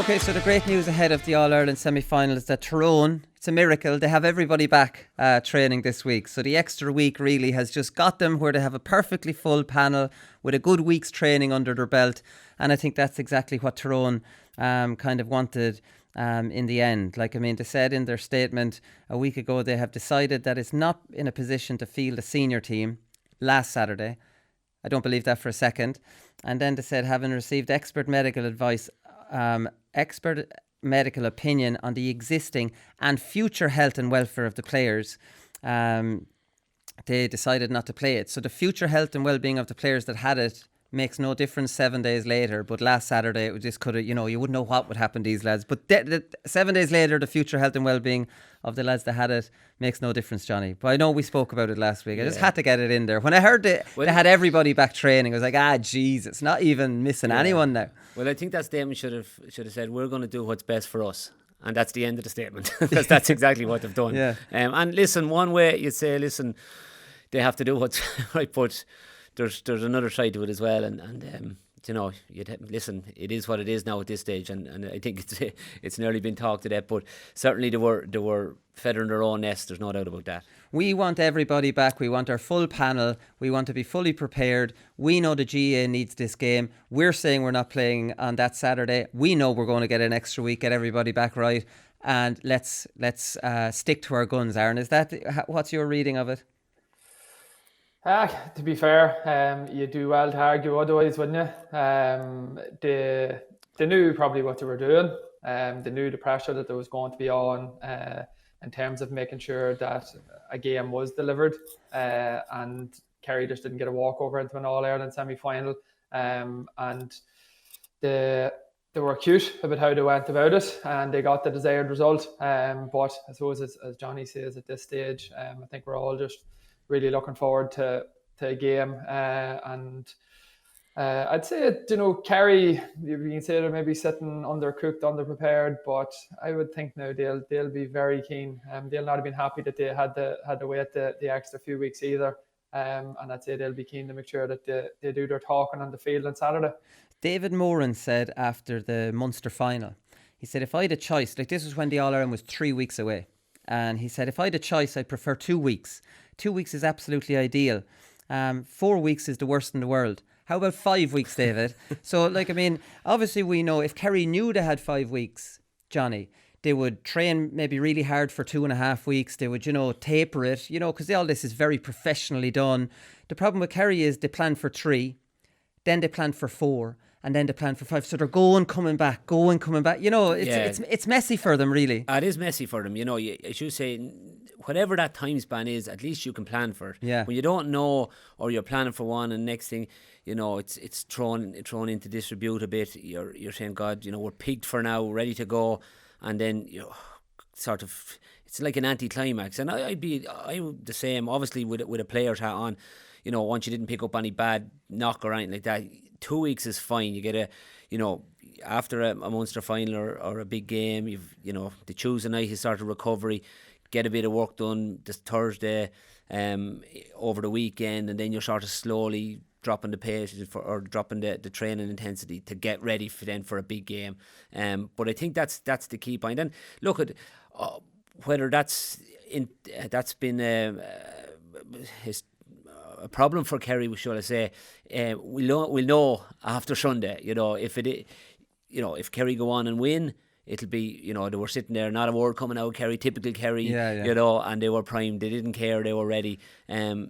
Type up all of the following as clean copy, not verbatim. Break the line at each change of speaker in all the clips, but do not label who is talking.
Okay, so the great news ahead of the All-Ireland semi-final is that Tyrone, it's a miracle, they have everybody back training this week. So the extra week really has just got them where they have a perfectly full panel with a good week's training under their belt. And I think that's exactly what Tyrone kind of wanted in the end. Like, I mean, they said in their statement a week ago they have decided that it's not in a position to field a senior team last Saturday. I don't believe that for a second. And then they said, having received expert medical advice, expert medical opinion on the existing and future health and welfare of the players, they decided not to play it. So the future health and well-being of the players that had it makes no difference 7 days later. But last Saturday, it just could have, you wouldn't know what would happen to these lads. But 7 days later, the future health and well-being of the lads that had it makes no difference, Johnny. But I know we spoke about it last week. I just had to get it in there. When I heard they had everybody back training, I was like, jeez, it's not even missing anyone now.
Well, I think that statement should have said, we're going to do what's best for us. And that's the end of the statement. Because that's exactly what they've done. Yeah. And listen, one way you'd say, listen, they have to do what's right, but there's another side to it as well. And listen, it is what it is now at this stage. And I think it's nearly been talked to death. But certainly they were feathering their own nest. There's no doubt about that.
We want everybody back. We want our full panel. We want to be fully prepared. We know the GA needs this game. We're saying we're not playing on that Saturday. We know we're going to get an extra week, get everybody back right. And let's stick to our guns, Aaron. What's your reading of it?
To be fair, you do well to argue otherwise, wouldn't you? They knew probably what they were doing. They knew the pressure that there was going to be on in terms of making sure that a game was delivered. And Kerry just didn't get a walkover into an All-Ireland semi-final. And they were cute about how they went about it, and they got the desired result. But I suppose, as Johnny says at this stage, I think we're all just really looking forward to a game, and I'd say, Kerry, you can say they're maybe sitting undercooked, underprepared, but I would think now they'll be very keen. They'll not have been happy that they had to wait the extra few weeks either, and I'd say they'll be keen to make sure that they do their talking on the field on Saturday. David
Moran said after the Munster final, he said, if I had a choice, like this was when the All-Ireland was 3 weeks away, and he said, if I had a choice, I'd prefer 2 weeks. 2 weeks is absolutely ideal. 4 weeks is the worst in the world. How about 5 weeks, David? So, obviously we know if Kerry knew they had 5 weeks, Johnny, they would train maybe really hard for 2.5 weeks. They would, taper it, because all this is very professionally done. The problem with Kerry is they plan for 3, then they plan for 4, and then they plan for 5. So they're coming back. It's messy for them, really.
It is messy for them. As you say, whatever that time span is, at least you can plan for it.
Yeah.
When you don't know, or you're planning for one, and next thing, it's thrown into disrepute a bit. You're saying, God, we're peaked for now, ready to go, and then sort of, it's like an anticlimax. And I would the same, obviously with a player's hat on. Once you didn't pick up any bad knock or anything like that, 2 weeks is fine. You get after a Munster final or a big game, the Tuesday night you start a recovery, get a bit of work done this Thursday, over the weekend, and then you're sort of slowly dropping the pace or dropping the training intensity to get ready for a big game. But I think that's the key point. And look at whether that's been a problem for Kerry, shall I say? We'll know after Sunday. If Kerry go on and win, it'll be, they were sitting there, not a word coming out. Kerry, typical Kerry, and they were primed. They didn't care. They were ready.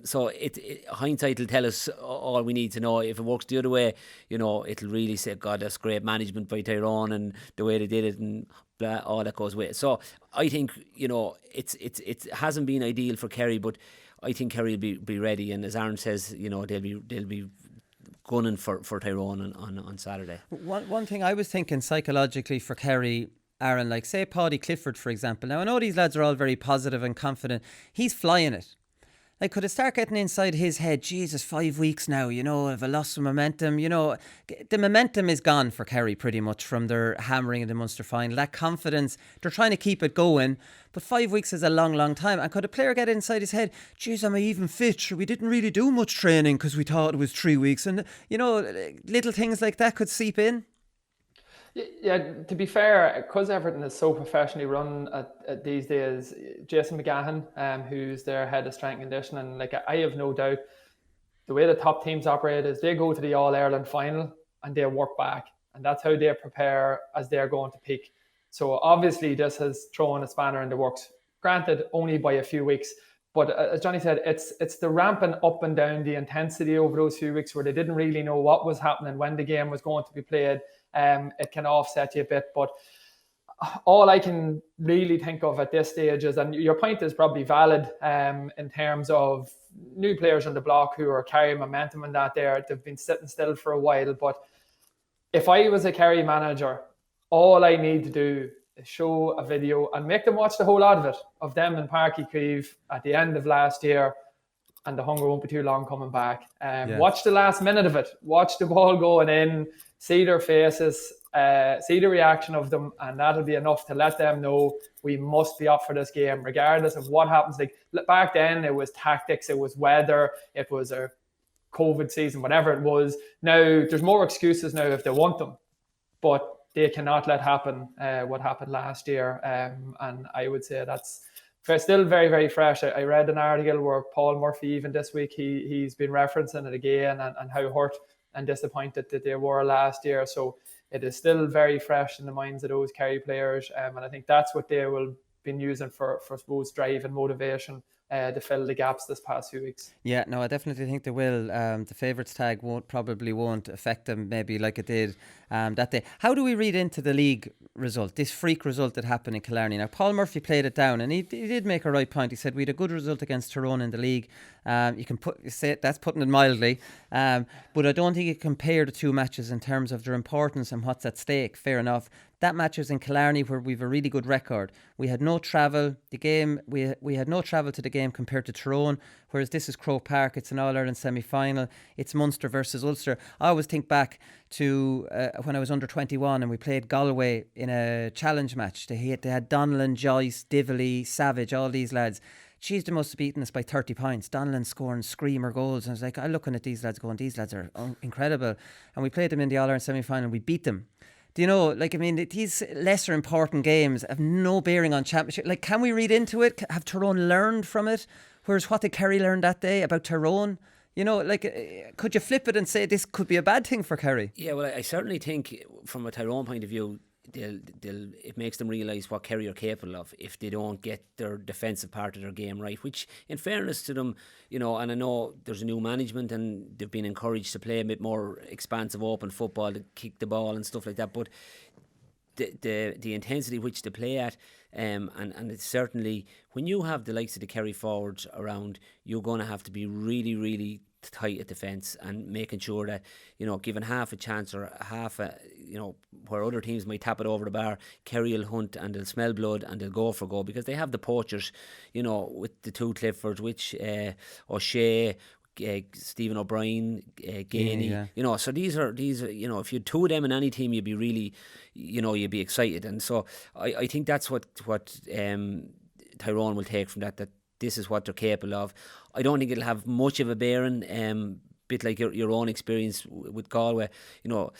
So hindsight will tell us all we need to know. If it works the other way, it'll really say, God, that's great management by Tyrone and the way they did it and blah, all that goes with it. So I think, it hasn't been ideal for Kerry, but I think Kerry will be ready, and as Aaron says, they'll be gunning for Tyrone on Saturday.
One thing I was thinking psychologically for Kerry, Aaron, like say Paddy Clifford, for example. Now I know these lads are all very positive and confident. He's flying it. Like, could it start getting inside his head? Jesus, 5 weeks now, have I lost some momentum? The momentum is gone for Kerry pretty much from their hammering in the Munster final. That confidence, they're trying to keep it going. But 5 weeks is a long, long time. And could a player get inside his head, geez, am I even fit? Sure, we didn't really do much training because we thought it was 3 weeks. And, little things like that could seep in.
Yeah, to be fair, because everything is so professionally run at these days, Jason McGahan, who's their head of strength and conditioning, like I have no doubt the way the top teams operate is they go to the All-Ireland final and they work back. And that's how they prepare as they're going to peak. So obviously this has thrown a spanner in the works. Granted, only by a few weeks. But as Johnny said, it's the ramping up and down the intensity over those few weeks where they didn't really know what was happening, when the game was going to be played. It can offset you a bit. But all I can really think of at this stage is, and your point is probably valid in terms of new players on the block who are carrying momentum and that they've been sitting still for a while. But if I was a Kerry manager, all I need to do is show a video and make them watch the whole lot of it, of them in Páirc Uí Chaoimh at the end of last year, and the hunger won't be too long coming back. Watch the last minute of it, watch the ball going in, see their faces, see the reaction of them, and that'll be enough to let them know we must be up for this game, regardless of what happens. Like back then, it was tactics, it was weather, it was a COVID season, whatever it was. Now, there's more excuses now if they want them, but they cannot let happen what happened last year. And I would say that's still very, very fresh. I read an article where Paul Murphy, even this week, he's been referencing it again and how hurt and disappointed that they were last year. So it is still very fresh in the minds of those Kerry players. And I think that's what they will be using for I suppose, drive and motivation to fill the gaps this past few weeks.
Yeah, no, I definitely think they will. The favourites tag probably won't affect them maybe like it did that day. How do we read into the league result, this freak result that happened in Killarney? Now, Paul Murphy played it down and he did make a right point. He said we had a good result against Tyrone in the league. You can say that's putting it mildly, but I don't think you compare the two matches in terms of their importance and what's at stake. Fair enough. That match was in Killarney, where we've a really good record. We had no travel. The game we had no travel to the game compared to Tyrone, whereas this is Croke Park. It's an All-Ireland semi-final. It's Munster versus Ulster. I always think back to when I was under 21 and we played Galway in a challenge match. They had Donnellan, Joyce, Dively, Savage, all these lads. Jeez, they must have beaten us by 30 points. Donnellan scoring screamer goals. And I was like, I'm looking at these lads going, these lads are incredible. And we played them in the All-Ireland semi-final and we beat them. Do you know, like, I mean, these lesser important games have no bearing on championship. Like, can we read into it? Have Tyrone learned from it? Whereas what did Kerry learn that day about Tyrone? You know, like, could you flip it and say this could be a bad thing for Kerry?
Yeah, well, I certainly think from a Tyrone point of view, it makes them realise what Kerry are capable of if they don't get their defensive part of their game right, which in fairness to them, you know, and I know there's a new management and they've been encouraged to play a bit more expansive open football, to kick the ball and stuff like that, but the intensity which they play at, and it's certainly when you have the likes of the Kerry forwards around, you're going to have to be really, really tight at defence and making sure that, you know, given half a chance or half a, you know, where other teams might tap it over the bar, Kerry will hunt and they'll smell blood and they'll go for goal because they have the poachers, you know, with the two Cliffords, which O'Shea, Stephen O'Brien, Kearney,
yeah.
you know, so these are you know, if you had two of them in any team, you'd be really, you know, you'd be excited. And so I think that's what Tyrone will take from that this is what they're capable of. I don't think it'll have much of a bearing, bit like your own experience with Galway. You know,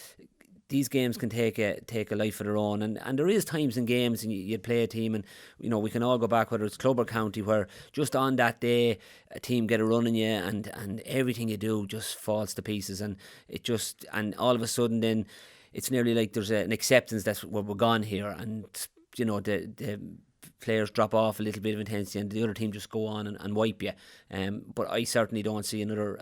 these games can take a life of their own, and there is times in games and you'd play a team, and you know, we can all go back, whether it's club or county, where just on that day a team get a run on you and everything you do just falls to pieces, and all of a sudden then it's nearly like there's an acceptance that we're gone here, and you know, the players drop off a little bit of intensity and the other team just go on and wipe you. But I certainly don't see another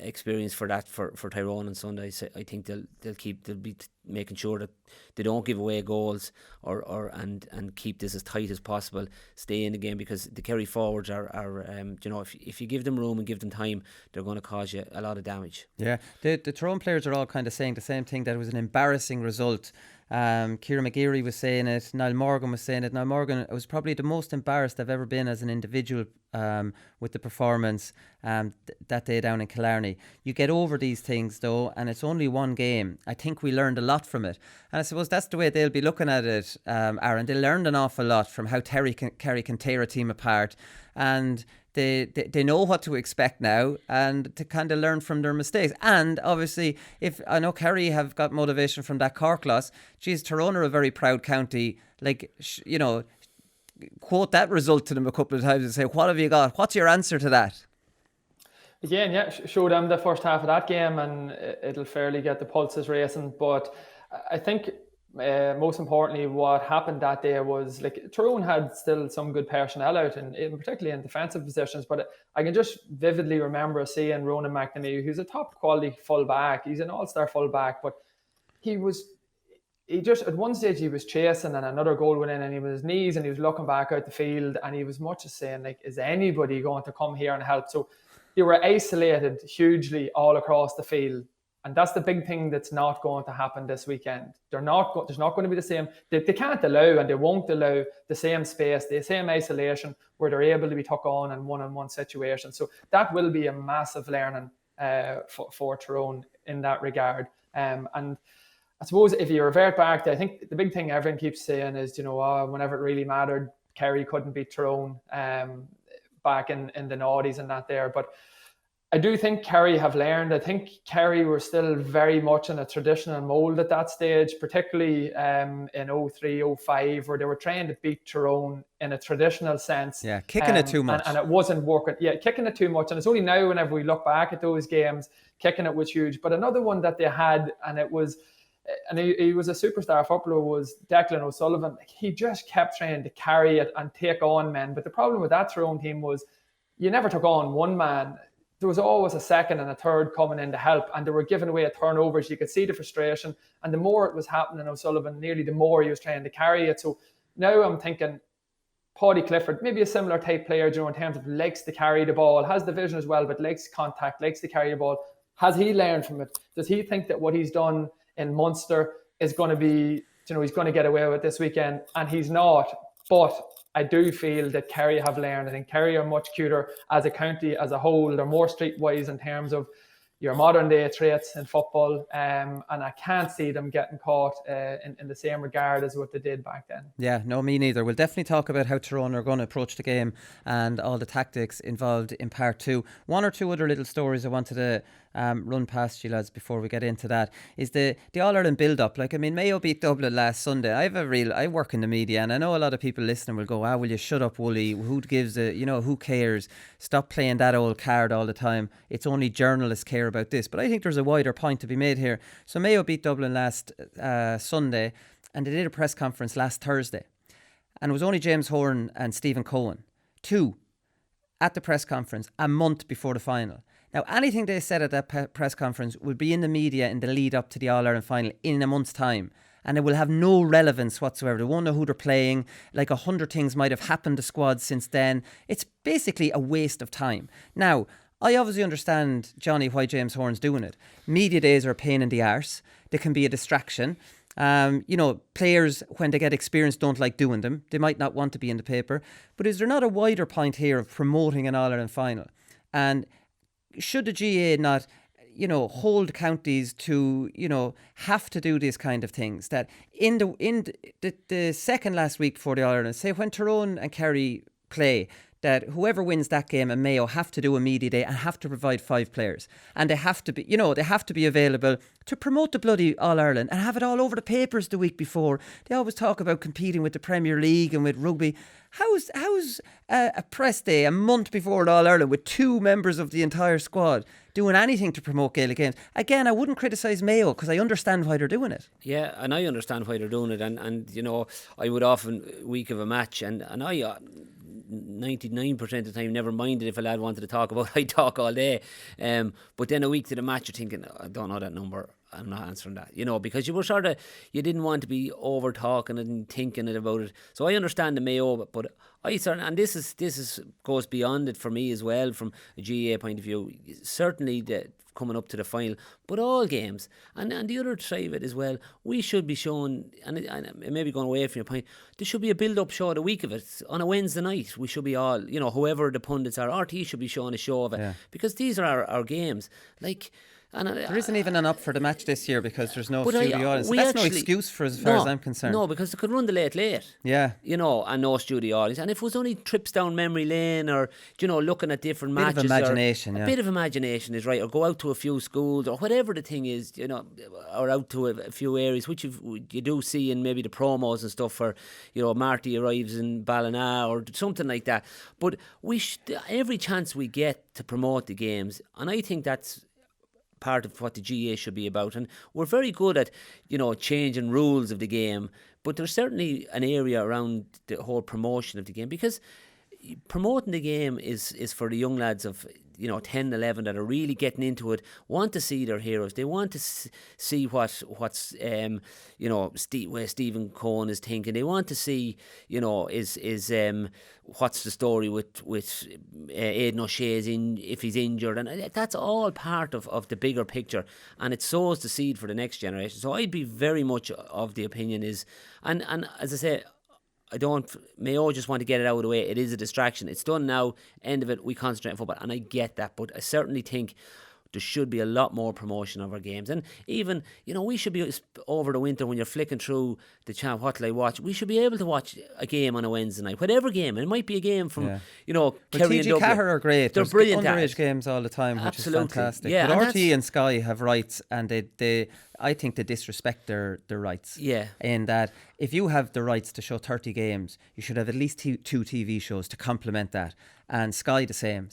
experience for that for Tyrone on Sunday. So I think they'll be making sure that they don't give away goals and keep this as tight as possible, stay in the game, because the Kerry forwards are you know, if you give them room and give them time, they're going to cause you a lot of damage.
Yeah, the Tyrone players are all kind of saying the same thing, that it was an embarrassing result. Ciara McGeary was saying it, Niall Morgan was saying it. Niall Morgan was probably the most embarrassed I've ever been as an individual with the performance that day down in Killarney. You get over these things though, and it's only one game. I think we learned a lot from it, and I suppose that's the way they'll be looking at it, Aaron. They learned an awful lot from how Kerry can tear a team apart, and they know what to expect now, and to kind of learn from their mistakes. And obviously, if I know Kerry have got motivation from that Cork loss, geez, Tyrone are a very proud county. Like, quote that result to them a couple of times and say, what have you got? What's your answer to that?
Again, yeah, show them the first half of that game and it'll fairly get the pulses racing. But I think most importantly, what happened that day was, like, Tyrone had still some good personnel out, and particularly in defensive positions. But I can just vividly remember seeing Ronan McNamee, who's a top quality full back. He's an all-star full back, but he just at one stage he was chasing and another goal went in and he was on his knees and he was looking back out the field and he was much as saying, like, is anybody going to come here and help? So they were isolated hugely all across the field. And that's the big thing that's not going to happen this weekend. There's not going to be the same. They can't allow and they won't allow the same space, the same isolation where they're able to be took on in one-on-one situations. So that will be a massive learning for Tyrone in that regard. And I suppose if you revert back to, I think the big thing everyone keeps saying is, whenever it really mattered, Kerry couldn't beat Tyrone back in the noughties and that there. But I do think Kerry have learned. I think Kerry were still very much in a traditional mould at that stage, particularly in 03, 05, where they were trying to beat Tyrone in a traditional sense.
Yeah, kicking it too much.
And it wasn't working. Yeah, kicking it too much. And it's only now, whenever we look back at those games, kicking it was huge. But another one that they had, and it was, and he was a superstar footballer, was Declan O'Sullivan. He just kept trying to carry it and take on men. But the problem with that Tyrone team was you never took on one man. There was always a second and a third coming in to help, and they were giving away turnovers. You could see the frustration, and the more it was happening, O'Sullivan, nearly the more he was trying to carry it. So now I'm thinking, Paddy Clifford, maybe a similar type player, in terms of likes to carry the ball, has the vision as well, but likes contact, likes to carry the ball. Has he learned from it? Does he think that what he's done in Munster is going to be, he's going to get away with this weekend? And he's not. But I do feel that Kerry have learned. I think Kerry are much cuter as a county as a whole. They're more streetwise in terms of your modern day traits in football. And I can't see them getting caught in the same regard as what they did back then.
Yeah, no, me neither. We'll definitely talk about how Tyrone are going to approach the game and all the tactics involved in part two. One or two other little stories I wanted to run past you lads before we get into that is the All-Ireland build-up. Like, I mean, Mayo beat Dublin last Sunday. I work in the media, and I know a lot of people listening will go, will you shut up, Wooly? Who gives a, who cares? Stop playing that old card all the time. It's only journalists care about this. But I think there's a wider point to be made here. So Mayo beat Dublin last Sunday, and they did a press conference last Thursday. And it was only James Horan and Stephen Cohen, two, at the press conference a month before the final. Now, anything they said at that press conference will be in the media in the lead up to the All-Ireland final in a month's time. And it will have no relevance whatsoever. They won't know who they're playing. Like 100 things might have happened to squads since then. It's basically a waste of time. Now, I obviously understand, Johnny, why James Horan's doing it. Media days are a pain in the arse. They can be a distraction. Players, when they get experience, don't like doing them. They might not want to be in the paper. But is there not a wider point here of promoting an All-Ireland final? And should the GA not, hold counties to, have to do these kind of things? That in the second last week before the All-Ireland, say when Tyrone and Kerry play, that whoever wins that game and Mayo have to do a media day and have to provide 5 players. And they have to be, they have to be available to promote the bloody All-Ireland and have it all over the papers the week before. They always talk about competing with the Premier League and with rugby. How's a press day a month before All-Ireland with 2 members of the entire squad doing anything to promote Gaelic games? Again, I wouldn't criticise Mayo because I understand why they're doing it.
Yeah, and I understand why they're doing it. And I would often, week of a match, and I 99% of the time never minded if a lad wanted to talk about it. I'd talk all day. But then a week to the match, you're thinking, I don't know that number. I'm not answering that, because you were you didn't want to be over talking and thinking about it. So I understand the Mayo, but I certainly, and this is goes beyond it for me as well from a GAA point of view. Certainly coming up to the final, but all games, and the other side of it as well, we should be shown, and maybe going away from your point, there should be a build-up show of the week of it on a Wednesday night. We should be all, whoever the pundits are, RT should be showing a show of it, because these are our games. There
isn't even an up for the match this year because there's no
but
studio audience. That's no excuse for as far as I'm concerned.
No, because they could run the late.
Yeah.
And no studio audience. And if it was only trips down memory lane or, looking at different matches.
Bit of imagination,
a bit of imagination is right. Or go out to a few schools or whatever the thing is, or out to a few areas, which you do see in maybe the promos and stuff for, Marty arrives in Ballina or something like that. But every chance we get to promote the games, and I think that's part of what the GAA should be about, and we're very good at changing rules of the game, but there's certainly an area around the whole promotion of the game, because promoting the game is for the young lads of 10, 11 that are really getting into it, want to see their heroes. They want to see what's where Stephen Cohen is thinking. They want to see what's the story with Aidan O'Shea if he's injured, and that's all part of the bigger picture, and it sows the seed for the next generation. So I'd be very much of the opinion is, and as I say, Mayo just want to get it out of the way. It is a distraction. It's done now. End of it. We concentrate on football. And I get that. But I certainly think there should be a lot more promotion of our games. And even, we should be, over the winter when you're flicking through the channel, what will I watch? We should be able to watch a game on a Wednesday night. Whatever game. It might be a game from, Kerry and Dublin.
Caher are great.
They're brilliant.
Underage games all the time, which
Absolutely.
is fantastic.
Yeah,
but RT and Sky have rights, and I think they disrespect their rights.
Yeah.
In that, if you have the rights to show 30 games, you should have at least two TV shows to complement that. And Sky the same.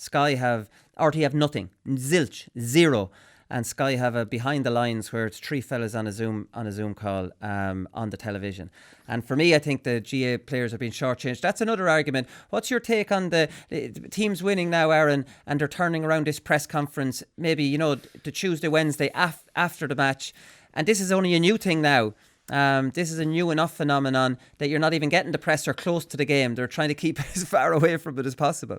RT have nothing, zilch, zero. And Sky have a behind the lines where it's three fellas on a Zoom call on the television. And for me, I think the GA players are being shortchanged. That's another argument. What's your take on the teams winning now, Aaron, and they're turning around this press conference, maybe, the Tuesday, Wednesday after the match. And this is only a new thing now. This is a new enough phenomenon that you're not even getting the press or close to the game. They're trying to keep as far away from it as possible.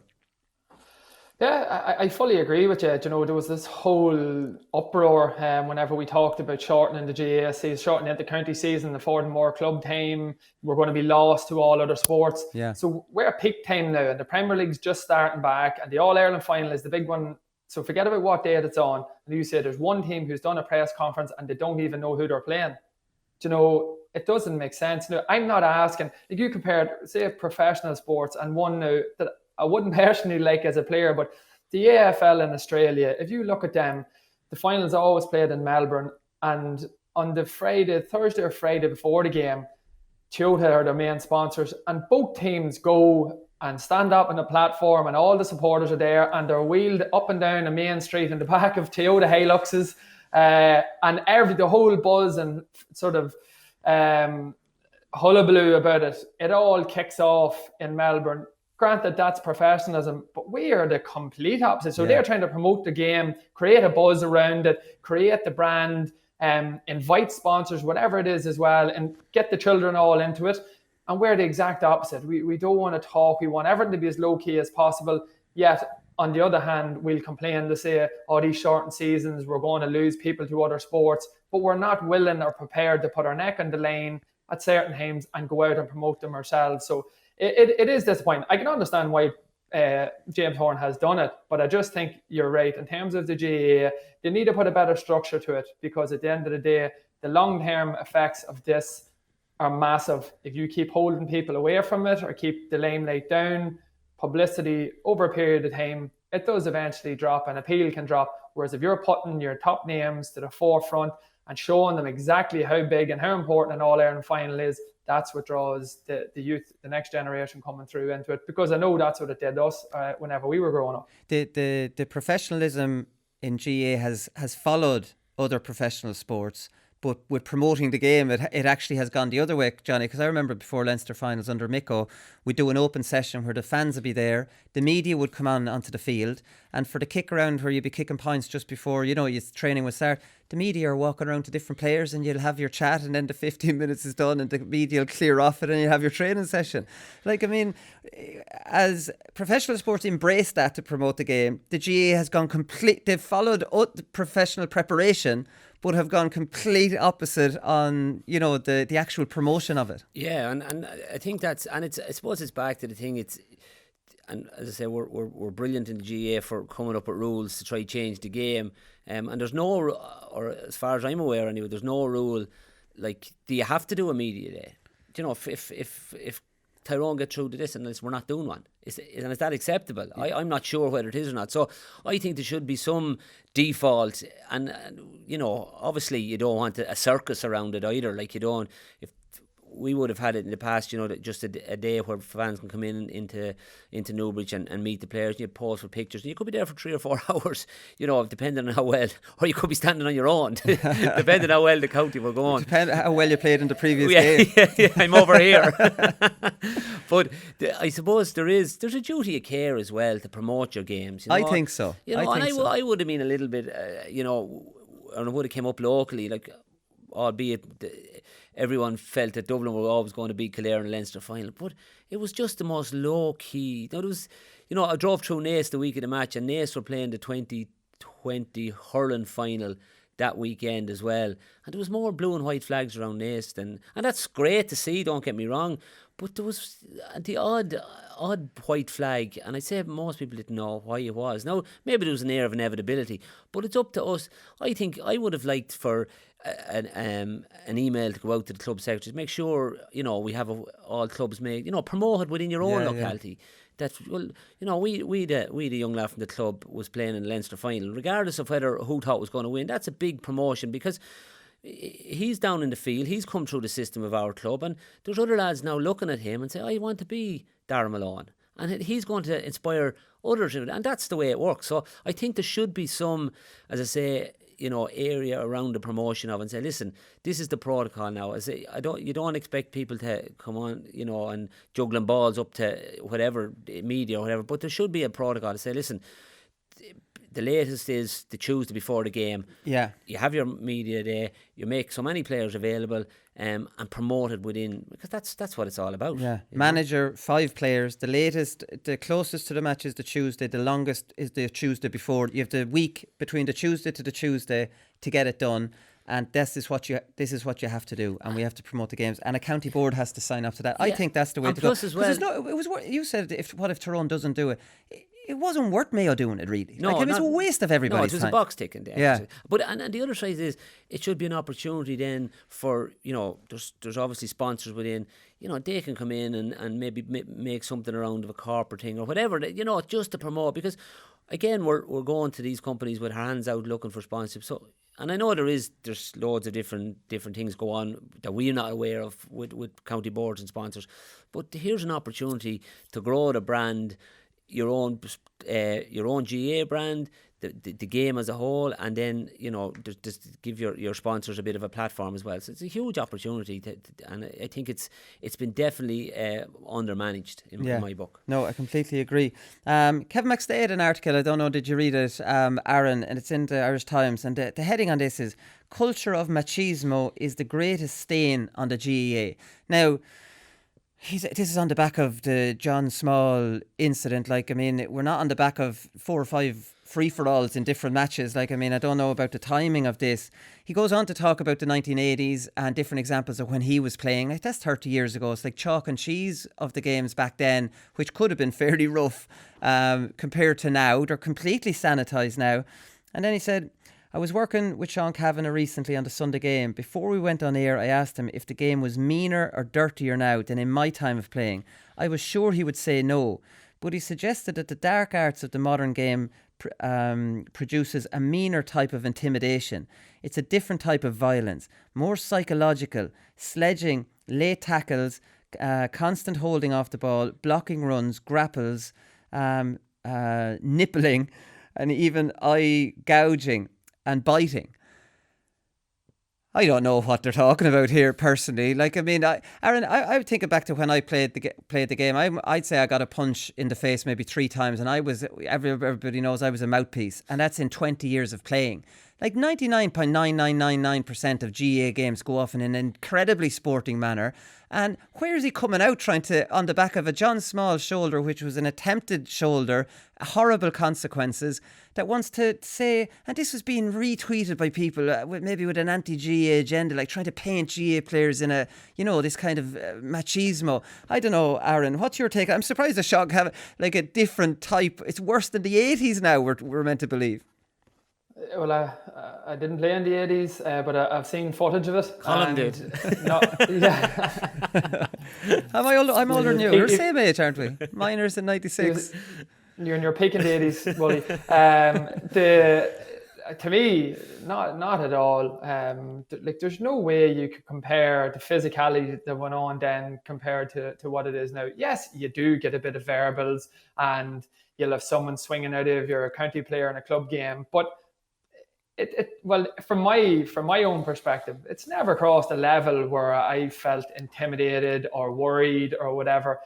Yeah, I fully agree with you. There was this whole uproar whenever we talked about shortening the GAA season, shortening the county season, affording more club time. We're going to be lost to all other sports.
Yeah.
So we're at peak time now, and the Premier League's just starting back, and the All-Ireland final is the big one. So forget about what day it's on. And you say there's one team who's done a press conference and they don't even know who they're playing. It doesn't make sense. Now, I'm not asking, if you compare, say, professional sports and one now that I wouldn't personally like as a player, but the AFL in Australia, if you look at them, the finals are always played in Melbourne, and on the Thursday or Friday before the game, Toyota are their main sponsors, and both teams go and stand up on the platform, and all the supporters are there, and they're wheeled up and down the main street in the back of Toyota Hiluxes, and the whole buzz and sort of hullabaloo about it, it all kicks off in Melbourne. Granted, that's professionalism, but we are the complete opposite. So they're trying to promote the game, create a buzz around it, create the brand, invite sponsors, whatever it is as well, and get the children all into it. And we're the exact opposite. We don't want to talk. We want everything to be as low-key as possible. Yet, on the other hand, we'll complain to say, these shortened seasons, we're going to lose people to other sports. But we're not willing or prepared to put our neck on the line at certain times and go out and promote them ourselves. So it is disappointing. I can understand why James Horn has done it, but I just think you're right. In terms of the GAA, they need to put a better structure to it, because at the end of the day, the long-term effects of this are massive. If you keep holding people away from it or keep the limelight down, publicity over a period of time, it does eventually drop, and appeal can drop. Whereas if you're putting your top names to the forefront and showing them exactly how big and how important an All-Ireland final is, that's what draws the youth, the next generation coming through into it. Because I know that's what it did us whenever we were growing up.
The professionalism in GAA has followed other professional sports, but with promoting the game, it actually has gone the other way, Johnny, because I remember before Leinster finals under Micko, we'd do an open session where the fans would be there, the media would come onto the field, and for the kick around where you'd be kicking points just before, your training would start, the media are walking around to different players and you'll have your chat and then the 15 minutes is done and the media will clear off it and you have your training session. Like, I mean, as professional sports embrace that to promote the game, the GAA has gone complete, they've followed the professional preparation but have gone complete opposite on, you know, the actual promotion of it.
Yeah, and I think that's, and it's, I suppose it's back to the thing, it's, and as I say, we're brilliant in the GAA for coming up with rules to try change the game. And there's no, or as far as I'm aware anyway, there's no rule like, do you have to do a media day? Do you know, if Tyrone get through to this and we're not doing one, is that acceptable? Yeah. I'm not sure whether it is or not. So I think there should be some default, and you know, obviously you don't want a circus around it either. Like, you don't, if we would have had it in the past, you know, that just a day where fans can come into Newbridge and meet the players, and you pause for pictures, and you could be there for 3 or 4 hours, you know, depending on how well, or you could be standing on your own, depending on how well the county were going.
Depending on how well you played in the previous game.
Yeah, I'm over here. But I suppose there's a duty of care as well to promote your games. You know?
I think so.
You know, I would have been a little bit, you know, and it would have came up locally, like, albeit everyone felt that Dublin were always going to beat Killarney in the Leinster final, but it was just the most low key. Now, there was, you know, I drove through Naas the week of the match, and Naas were playing the 2020 hurling final that weekend as well, and there was more blue and white flags around Naas and that's great to see, don't get me wrong, but there was the odd white flag, and I'd say most people didn't know why it was. Now, maybe there was an air of inevitability, but it's up to us. I think I would have liked for an email to go out to the club secretaries, make sure, you know, we have all clubs make, you know, promote it within your own locality. Yeah. That, well, you know, we the young lad from the club was playing in the Leinster final, regardless of who thought was going to win. That's a big promotion, because he's down in the field, he's come through the system of our club, and there's other lads now looking at him and say, I want to be Darren Malone, and he's going to inspire others, and that's the way it works. So I think there should be some, as I say, you know, area around the promotion of, and say, listen, this is the protocol now. I say, you don't expect people to come on, you know, and juggling balls up to whatever media or whatever, but there should be a protocol to say, listen, the latest is the Tuesday before the game. Yeah, you have your media day, you make so many players available, and promote it within, because that's what it's all about. Yeah,
manager, 5 players. The latest, the closest to the match is the Tuesday. The longest is the Tuesday before. You have the week between the Tuesday to the Tuesday to get it done. And this is what you have to do, and we have to promote the games. And a county board has to sign up to that. Yeah. I think that's the way to go. As well, you said, what if Tyrone doesn't do it? It wasn't worth Mayo doing it, really. No, like, it was a waste of everybody's time.
No, it was a box ticking day. Yeah. But and the other side is, it should be an opportunity then for, you know, there's obviously sponsors within, you know, they can come in and maybe make something around of a corporate thing or whatever, you know, just to promote. Because again, we're going to these companies with our hands out looking for sponsorship. So, and I know there's loads of different things go on that we're not aware of with county boards and sponsors. But here's an opportunity to grow the brand, your own GA brand, the game as a whole, and then, you know, just give your sponsors a bit of a platform as well. So it's a huge opportunity, and I think it's been definitely undermanaged in my book.
No, I completely agree. Kevin McStay had an article, I don't know, did you read it, Aaron, and it's in the Irish Times, and the heading on this is, "Culture of Machismo is the greatest stain on the GAA." Now, this is on the back of the John Small incident. Like, I mean, we're not on the back of 4 or 5 free-for-alls in different matches. Like, I mean, I don't know about the timing of this. He goes on to talk about the 1980s and different examples of when he was playing. Like, that's 30 years ago. It's like chalk and cheese of the games back then, which could have been fairly rough compared to now. They're completely sanitised now. And then he said, "I was working with Sean Kavanagh recently on the Sunday game. Before we went on air, I asked him if the game was meaner or dirtier now than in my time of playing. I was sure he would say no, but he suggested that the dark arts of the modern game produces a meaner type of intimidation. It's a different type of violence, more psychological, sledging, late tackles, constant holding off the ball, blocking runs, grapples, nippling, and even eye gouging and biting." I don't know what they're talking about here personally. Like, I mean, Aaron, I would think back to when I played the game. I'd say I got a punch in the face maybe 3 times, and everybody knows I was a mouthpiece, and that's in 20 years of playing. like 99.9999% of GA games go off in an incredibly sporting manner. And where is he coming out trying to, on the back of a John Small shoulder, which was an attempted shoulder, horrible consequences, that wants to say, and this was being retweeted by people, maybe with an anti-GA agenda, like trying to paint GA players in a, this kind of machismo. I don't know, Aaron, what's your take? I'm surprised the Shock have like a different type. It's worse than the 80s now, we're meant to believe.
Well, I didn't play in the 80s, but I've seen footage of it.
Colin did.
Yeah.
I'm older than you. We're the same age, aren't we? Minors in 96.
You're in your peak in the 80s, Wally. To me, not at all. There's no way you could compare the physicality that went on then compared to what it is now. Yes, you do get a bit of variables, and you'll have someone swinging out of your county player in a club game, but well, from my own perspective, it's never crossed a level where I felt intimidated or worried or whatever.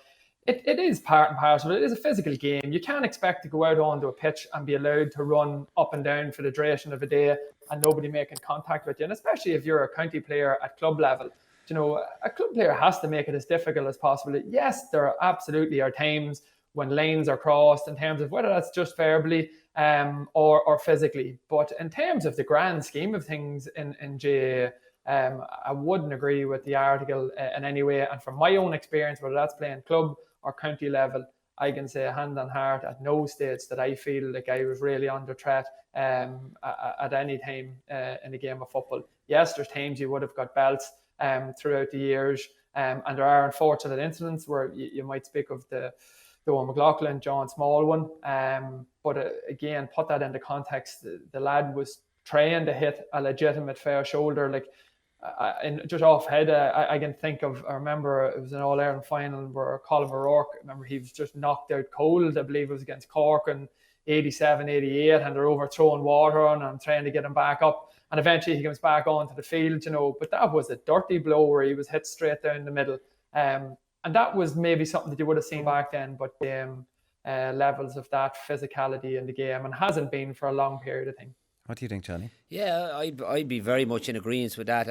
It is part and parcel. It is a physical game. You can't expect to go out onto a pitch and be allowed to run up and down for the duration of a day and nobody making contact with you. And especially if you're a county player at club level, a club player has to make it as difficult as possible. Yes, there absolutely are times when lanes are crossed in terms of whether that's just verbally or physically. But in terms of the grand scheme of things in JA, I wouldn't agree with the article in any way. And from my own experience, whether that's playing club or county level, I can say hand on heart at no stage that I feel like I was really under threat at any time in a game of football. Yes, there's times you would have got belts throughout the years, and there are unfortunate incidents where you might speak of the Doyle McLaughlin, John Small one. But again, put that into context. The lad was trying to hit a legitimate fair shoulder. Like, and just off head, I can think of, I remember it was an All-Ireland final where Colin O'Rourke, he was just knocked out cold. I believe it was against Cork in 87, 88, and they're overthrowing water on and trying to get him back up. And eventually he comes back onto the field, but that was a dirty blow where he was hit straight down the middle. And that was maybe something that you would have seen back then, but levels of that physicality in the game, and hasn't been for a long period of time.
What do you think, Johnny?
Yeah, I'd be very much in agreement with that.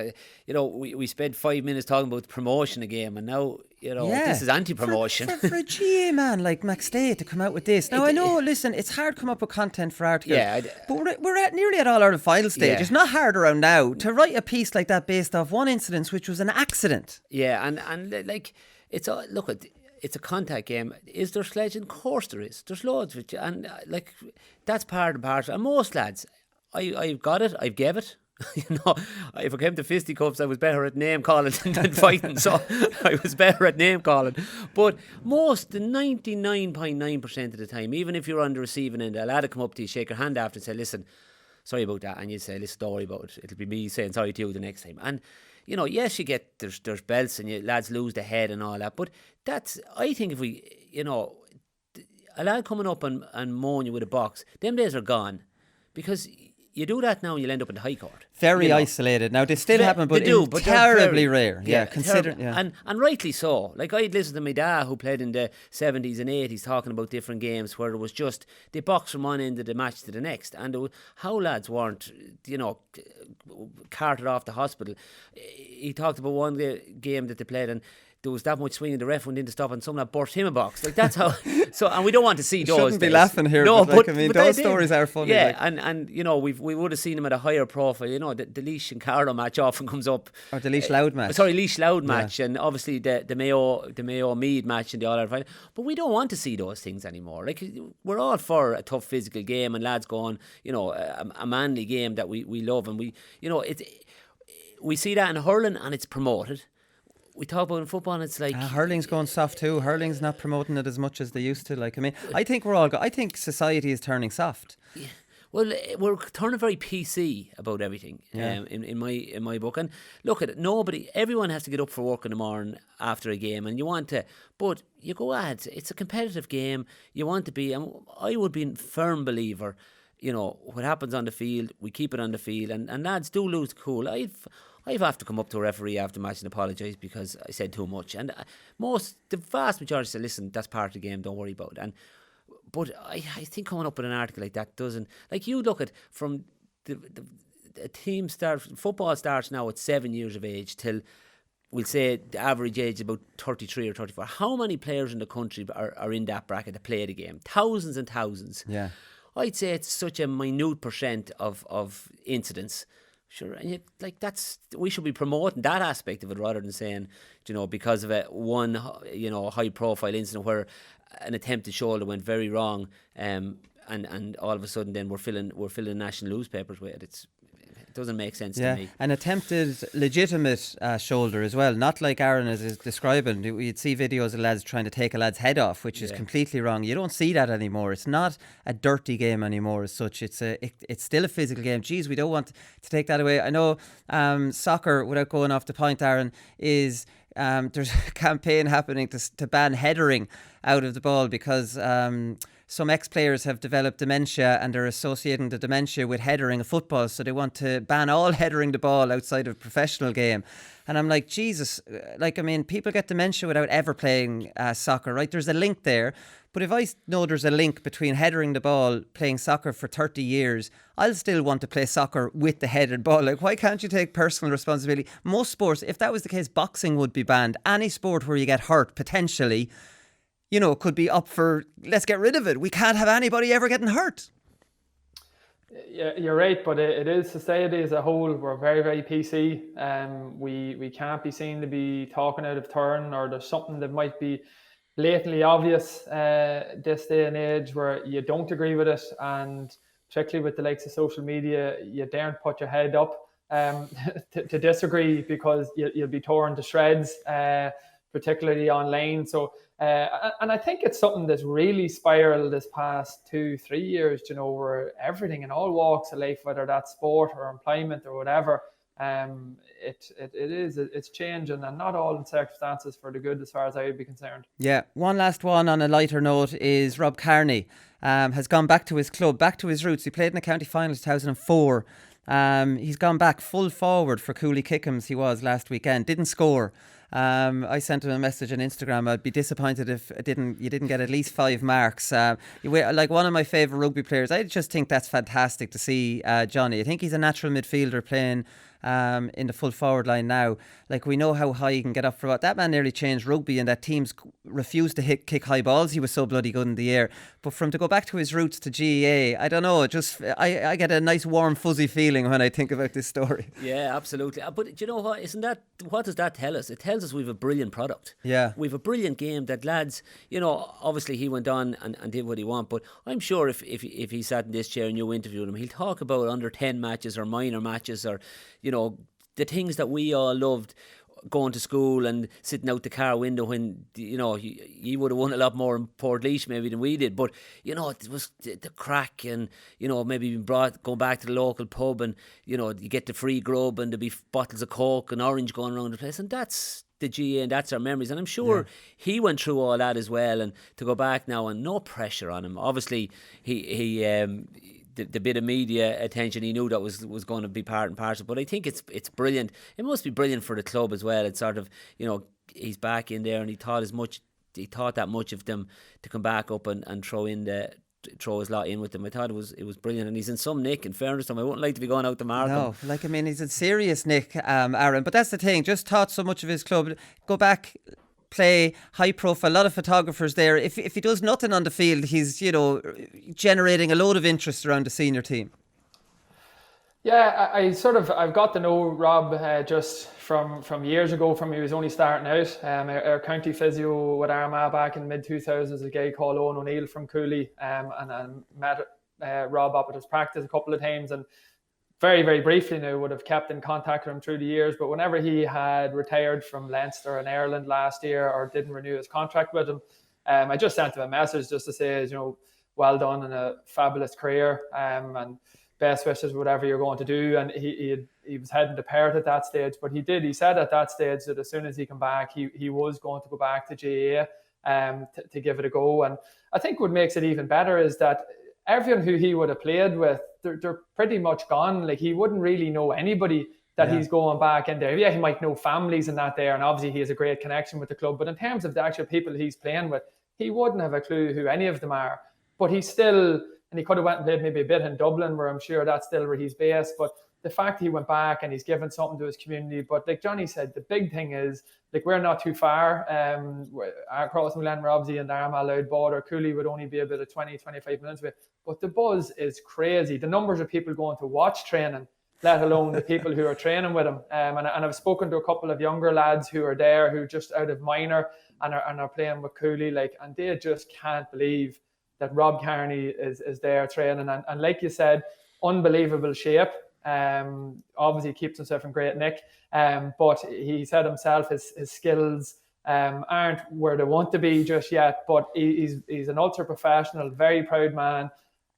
We spent 5 minutes talking about the promotion of game, and now, this is anti-promotion.
For a GA man like Max Day to come out with this. Now, I know, listen, it's hard to come up with content for articles, but we're nearly at All-Ireland final stage. Yeah. It's not hard around now to write a piece like that based off one incident, which was an accident.
Yeah, and like, it's a contact game. Is there sledging? Of course there is. There's loads of it, and that's part and parcel. And most lads, I've got it. I've gave it. If it came to fisticuffs, I was better at name calling than fighting. So I was better at name calling. But the 99.9% of the time, even if you're on the receiving end, a lad will come up to you, shake your hand after, and say, "Listen, sorry about that," and you say, "Listen, don't worry about it. It'll be me saying sorry to you the next time." And yes, you get there's belts and lads lose the head and all that. But I think if we, a lad coming up and mowing you with a box, them days are gone, because you do that now and you'll end up in the High Court.
Very isolated. Now, they still happen, but it's terribly rare. Yeah, consider. Yeah.
And rightly so. Like, I'd listen to my dad, who played in the 70s and 80s, talking about different games where it was just, they boxed from one end of the match to the next. And how lads weren't, carted off the hospital. He talked about one game that they played, and there was that much swinging, the ref went in to stop, and someone had burst him a box. Like, that's how. So, and we don't want to see those.
Shouldn't be laughing here. No, but those stories are funny.
Yeah, and we would have seen him at a higher profile. The Laois and Carlow match often comes up.
Or the Laois Loud match.
Sorry, Laois Loud match, and obviously the Mayo Mead match in the All-Ireland final. But we don't want to see those things anymore. Like, we're all for a tough physical game and lads going, a manly game that we love, and we see that in hurling, and it's promoted. We talk about in football, and it's like
hurling's going soft too. Hurling's not promoting it as much as they used to. I think I think society is turning soft.
Yeah. Well, we're turning very PC about everything. Yeah. In my book, and look at it. Everyone has to get up for work in the morning after a game, and you want to. But you go, it's a competitive game. You want to be. And I would be a firm believer. What happens on the field, we keep it on the field, and lads do lose the cool. I've have to come up to a referee after match and apologise because I said too much. And the vast majority say, "Listen, that's part of the game, don't worry about it." But I think coming up with an article like that doesn't, like, you look at from the football starts now at 7 years of age till, we'll say, the average age is about 33 or 34. How many players in the country are in that bracket that play the game? Thousands and thousands.
Yeah.
I'd say it's such a minute percent of incidents. Sure, and we should be promoting that aspect of it rather than saying, because of one high profile incident where an attempted shoulder went very wrong, and all of a sudden then we're filling national newspapers with it. It doesn't make sense to me.
An attempted legitimate shoulder as well, not like Aaron is describing. You'd see videos of lads trying to take a lad's head off, which is completely wrong. You don't see that anymore. It's not a dirty game anymore as such. It's still a physical game. Geez, we don't want to take that away. I know soccer, without going off the point, Aaron, is there's a campaign happening to ban headering out of the ball because some ex-players have developed dementia and they're associating the dementia with headering of football, so they want to ban all headering the ball outside of a professional game. And I'm like, Jesus, people get dementia without ever playing soccer, right? There's a link there. But if I know there's a link between headering the ball, playing soccer for 30 years, I'll still want to play soccer with the headed ball. Like, why can't you take personal responsibility? Most sports, if that was the case, boxing would be banned. Any sport where you get hurt, potentially, could be up for, let's get rid of it. We can't have anybody ever getting hurt.
Yeah, you're right, but it is society as a whole. We're very, very PC. We can't be seen to be talking out of turn, or there's something that might be blatantly obvious this day and age where you don't agree with it, and particularly with the likes of social media, you daren't put your head up to disagree because you'll be torn to shreds, particularly online. So and I think it's something that's really spiraled this past 2-3 years, where everything in all walks of life, whether that's sport or employment or whatever, it's changing, and not all in circumstances for the good as far as I would be concerned.
Yeah, one last one on a lighter note is Rob Kearney has gone back to his club, back to his roots. He played in the county final 2004. He's gone back full forward for Cooley Kickham's. He was last weekend, didn't score. I sent him a message on Instagram. I'd be disappointed if you didn't get at least 5 marks. Like one of my favourite rugby players. I just think that's fantastic to see Johnny. I think he's a natural midfielder playing in the full forward line now. Like, we know how high he can get up for that man nearly changed rugby, and that teams refused to kick high balls. He was so bloody good in the air. But from to go back to his roots to JOE, I don't know, I get a nice warm fuzzy feeling when I think about this story.
Yeah, absolutely. But you know what, what does that tell us? It tells us we've a brilliant product.
Yeah.
We've a brilliant game that lads, obviously he went on and did what he wanted, but I'm sure if he sat in this chair and you interviewed him, he'll talk about under 10 matches or minor matches, or the things that we all loved, going to school and sitting out the car window when he would have won a lot more in Portlaoise maybe than we did, but it was the crack, and maybe being going back to the local pub, and you get the free grub, and there'd be bottles of Coke and orange going around the place, and that's the GA, and that's our memories. And I'm sure he went through all that as well, and to go back now, and no pressure on him. Obviously he the bit of media attention, he knew that was going to be part and parcel, but I think it's brilliant. It must be brilliant for the club as well. It's sort of, he's back in there, and he thought that much of them to come back up and throw his lot in with them. I thought it was brilliant, and he's in some nick, in fairness to him. I wouldn't like to be going out to mark him.
No, he's in serious nick, Aaron, but that's the thing, just thought so much of his club. Go back, play, high profile, a lot of photographers there. If he does nothing on the field, he's generating a load of interest around the senior team.
Yeah, I've got to know Rob just from years ago, from he was only starting out. Our county physio with Armagh back in mid-2000s, a guy called Owen O'Neill from Cooley, and I met Rob up at his practice a couple of times, and very, very briefly now would have kept in contact with him through the years. But whenever he had retired from Leinster and Ireland last year, or didn't renew his contract with him, I just sent him a message just to say, well done in a fabulous career, and best wishes, whatever you're going to do. And he was heading to Perth at that stage, but he said at that stage that as soon as he came back, he was going to go back to JA to give it a go. And I think what makes it even better is that everyone who he would have played with, they're pretty much gone. Like, he wouldn't really know anybody that he's going back in there. Yeah, he might know families and that there, and obviously he has a great connection with the club, but in terms of the actual people he's playing with, he wouldn't have a clue who any of them are. But he's still, and he could have went and played maybe a bit in Dublin, where I'm sure that's still where he's based, but the fact he went back and he's given something to his community. But like Johnny said, the big thing is, like, we're not too far. Across Glen we're obviously in the Armagh border. Cooley would only be about a 20-25 minutes away. But the buzz is crazy. The numbers of people going to watch training, let alone the people who are training with him. And I've spoken to a couple of younger lads who are there, who just out of minor and are playing with Cooley, like, and they just can't believe that Rob Kearney is there training. And like you said, unbelievable shape. Obviously keeps himself in great nick. But he said himself his skills aren't where they want to be just yet. But he's an ultra professional, very proud man.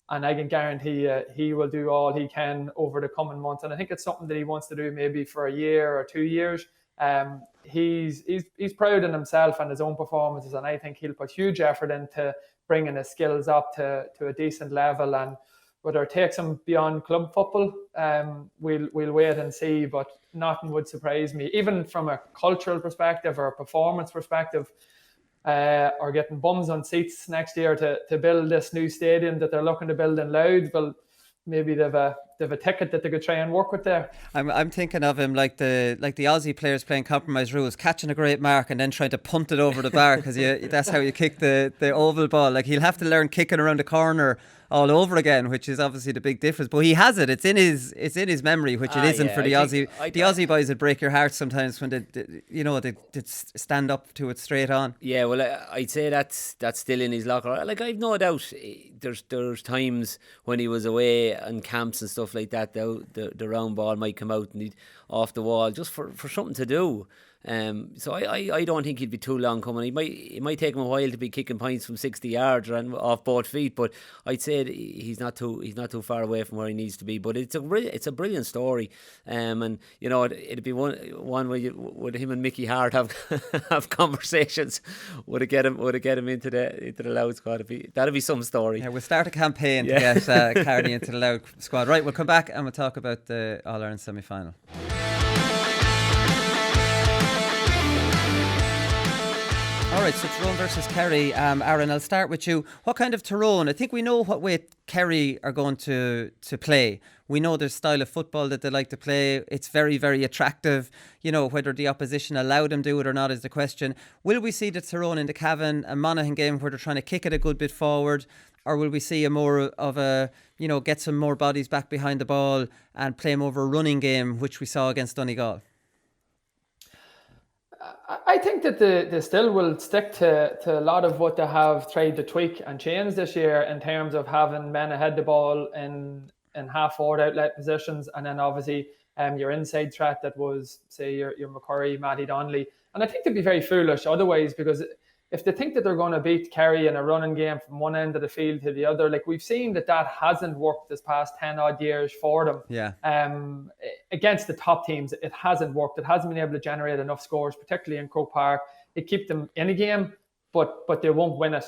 And I can guarantee he will do all he can over the coming months. And I think it's something that he wants to do maybe for a year or 2 years. He's proud in himself and his own performances. And I think he'll put huge effort into bringing his skills up to a decent level. And whether it takes him beyond club football, we'll wait and see. But nothing would surprise me, even from a cultural perspective or a performance perspective. Or getting bums on seats next year to build this new stadium that they're looking to build in Louth. Well, maybe they've a ticket that they could try and work with there.
I'm thinking of him like the Aussie players playing compromise rules, catching a great mark and then trying to punt it over the bar, because that's how you kick the oval ball. Like, he'll have to learn kicking around the corner all over again, which is obviously the big difference. But he has it. It's in his memory, which it isn't for the Aussie. The Aussie boys would break your heart sometimes when they stand up to it straight on.
Yeah, well, I'd say that's still in his locker. Like, I've no doubt there's times when he was away on camps and stuff like that, the round ball might come out and he'd off the wall just for something to do. So I don't think he'd be too long coming. It might take him a while to be kicking points from 60 yards and off both feet, but I'd say he's not too far away from where he needs to be. But it's a brilliant story, and it'd be one where would him and Mickey Hart have conversations would it get him into the Louth squad. That'd be some story.
Yeah, we'll start a campaign to get Kearney into the Louth squad. Right, we'll come back and we'll talk about the All-Ireland semi-final. All right, so Tyrone versus Kerry. Aaron, I'll start with you. What kind of Tyrone? I think we know what way Kerry are going to play. We know their style of football that they like to play. It's very, very attractive. Whether the opposition allow them to do it or not is the question. Will we see the Tyrone in the Cavan and Monaghan game where they're trying to kick it a good bit forward? Or will we see a more of a, get some more bodies back behind the ball and play more of a running game, which we saw against Donegal?
I think that they still will stick to a lot of what they have tried to tweak and change this year in terms of having men ahead the ball in half forward outlet positions, and then obviously your inside threat that was, say, your McCurry, Matty Donnelly. And I think they'd be very foolish otherwise, because if they think that they're going to beat Kerry in a running game from one end of the field to the other, like we've seen that hasn't worked this past 10 odd years for them.
Yeah.
Against the top teams, it hasn't worked. It hasn't been able to generate enough scores, particularly in Croke Park. It keeps them in a game, but they won't win it.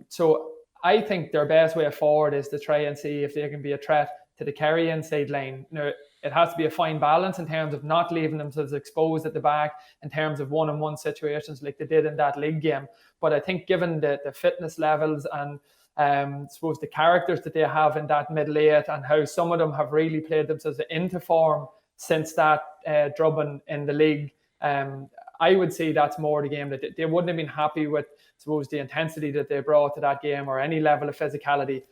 So I think their best way forward is to try and see if they can be a threat to the Kerry inside lane. Now, it has to be a fine balance in terms of not leaving themselves exposed at the back in terms of one-on-one situations like they did in that league game. But I think given the fitness levels and I suppose the characters that they have in that middle eight and how some of them have really played themselves into form since that drubbing in the league, I would say that's more the game that they wouldn't have been happy with, I suppose, the intensity that they brought to that game or any level of physicality.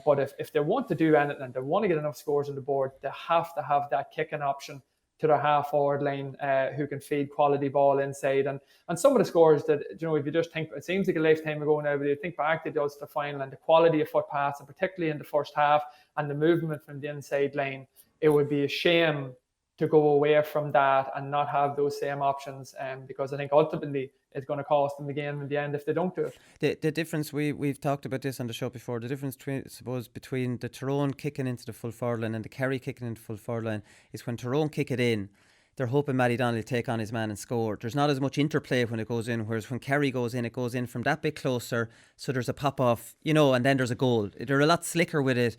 But if they want to do anything and they want to get enough scores on the board, they have to have that kicking option to their half forward line who can feed quality ball inside. And some of the scores that, if you just think, it seems like a lifetime ago now, but you think back to the Ulster final and the quality of foot pass, and particularly in the first half and the movement from the inside line, it would be a shame to go away from that and not have those same options, because I think ultimately it's going to cost them the game in the end if they don't do it.
The difference, we've talked about this on the show before, the difference between the Tyrone kicking into the full forward line and the Kerry kicking into the full forward line is when Tyrone kick it in, they're hoping Matty Donnelly will take on his man and score. There's not as much interplay when it goes in, whereas when Kerry goes in, it goes in from that bit closer, so there's a pop-off, and then there's a goal. They're a lot slicker with it,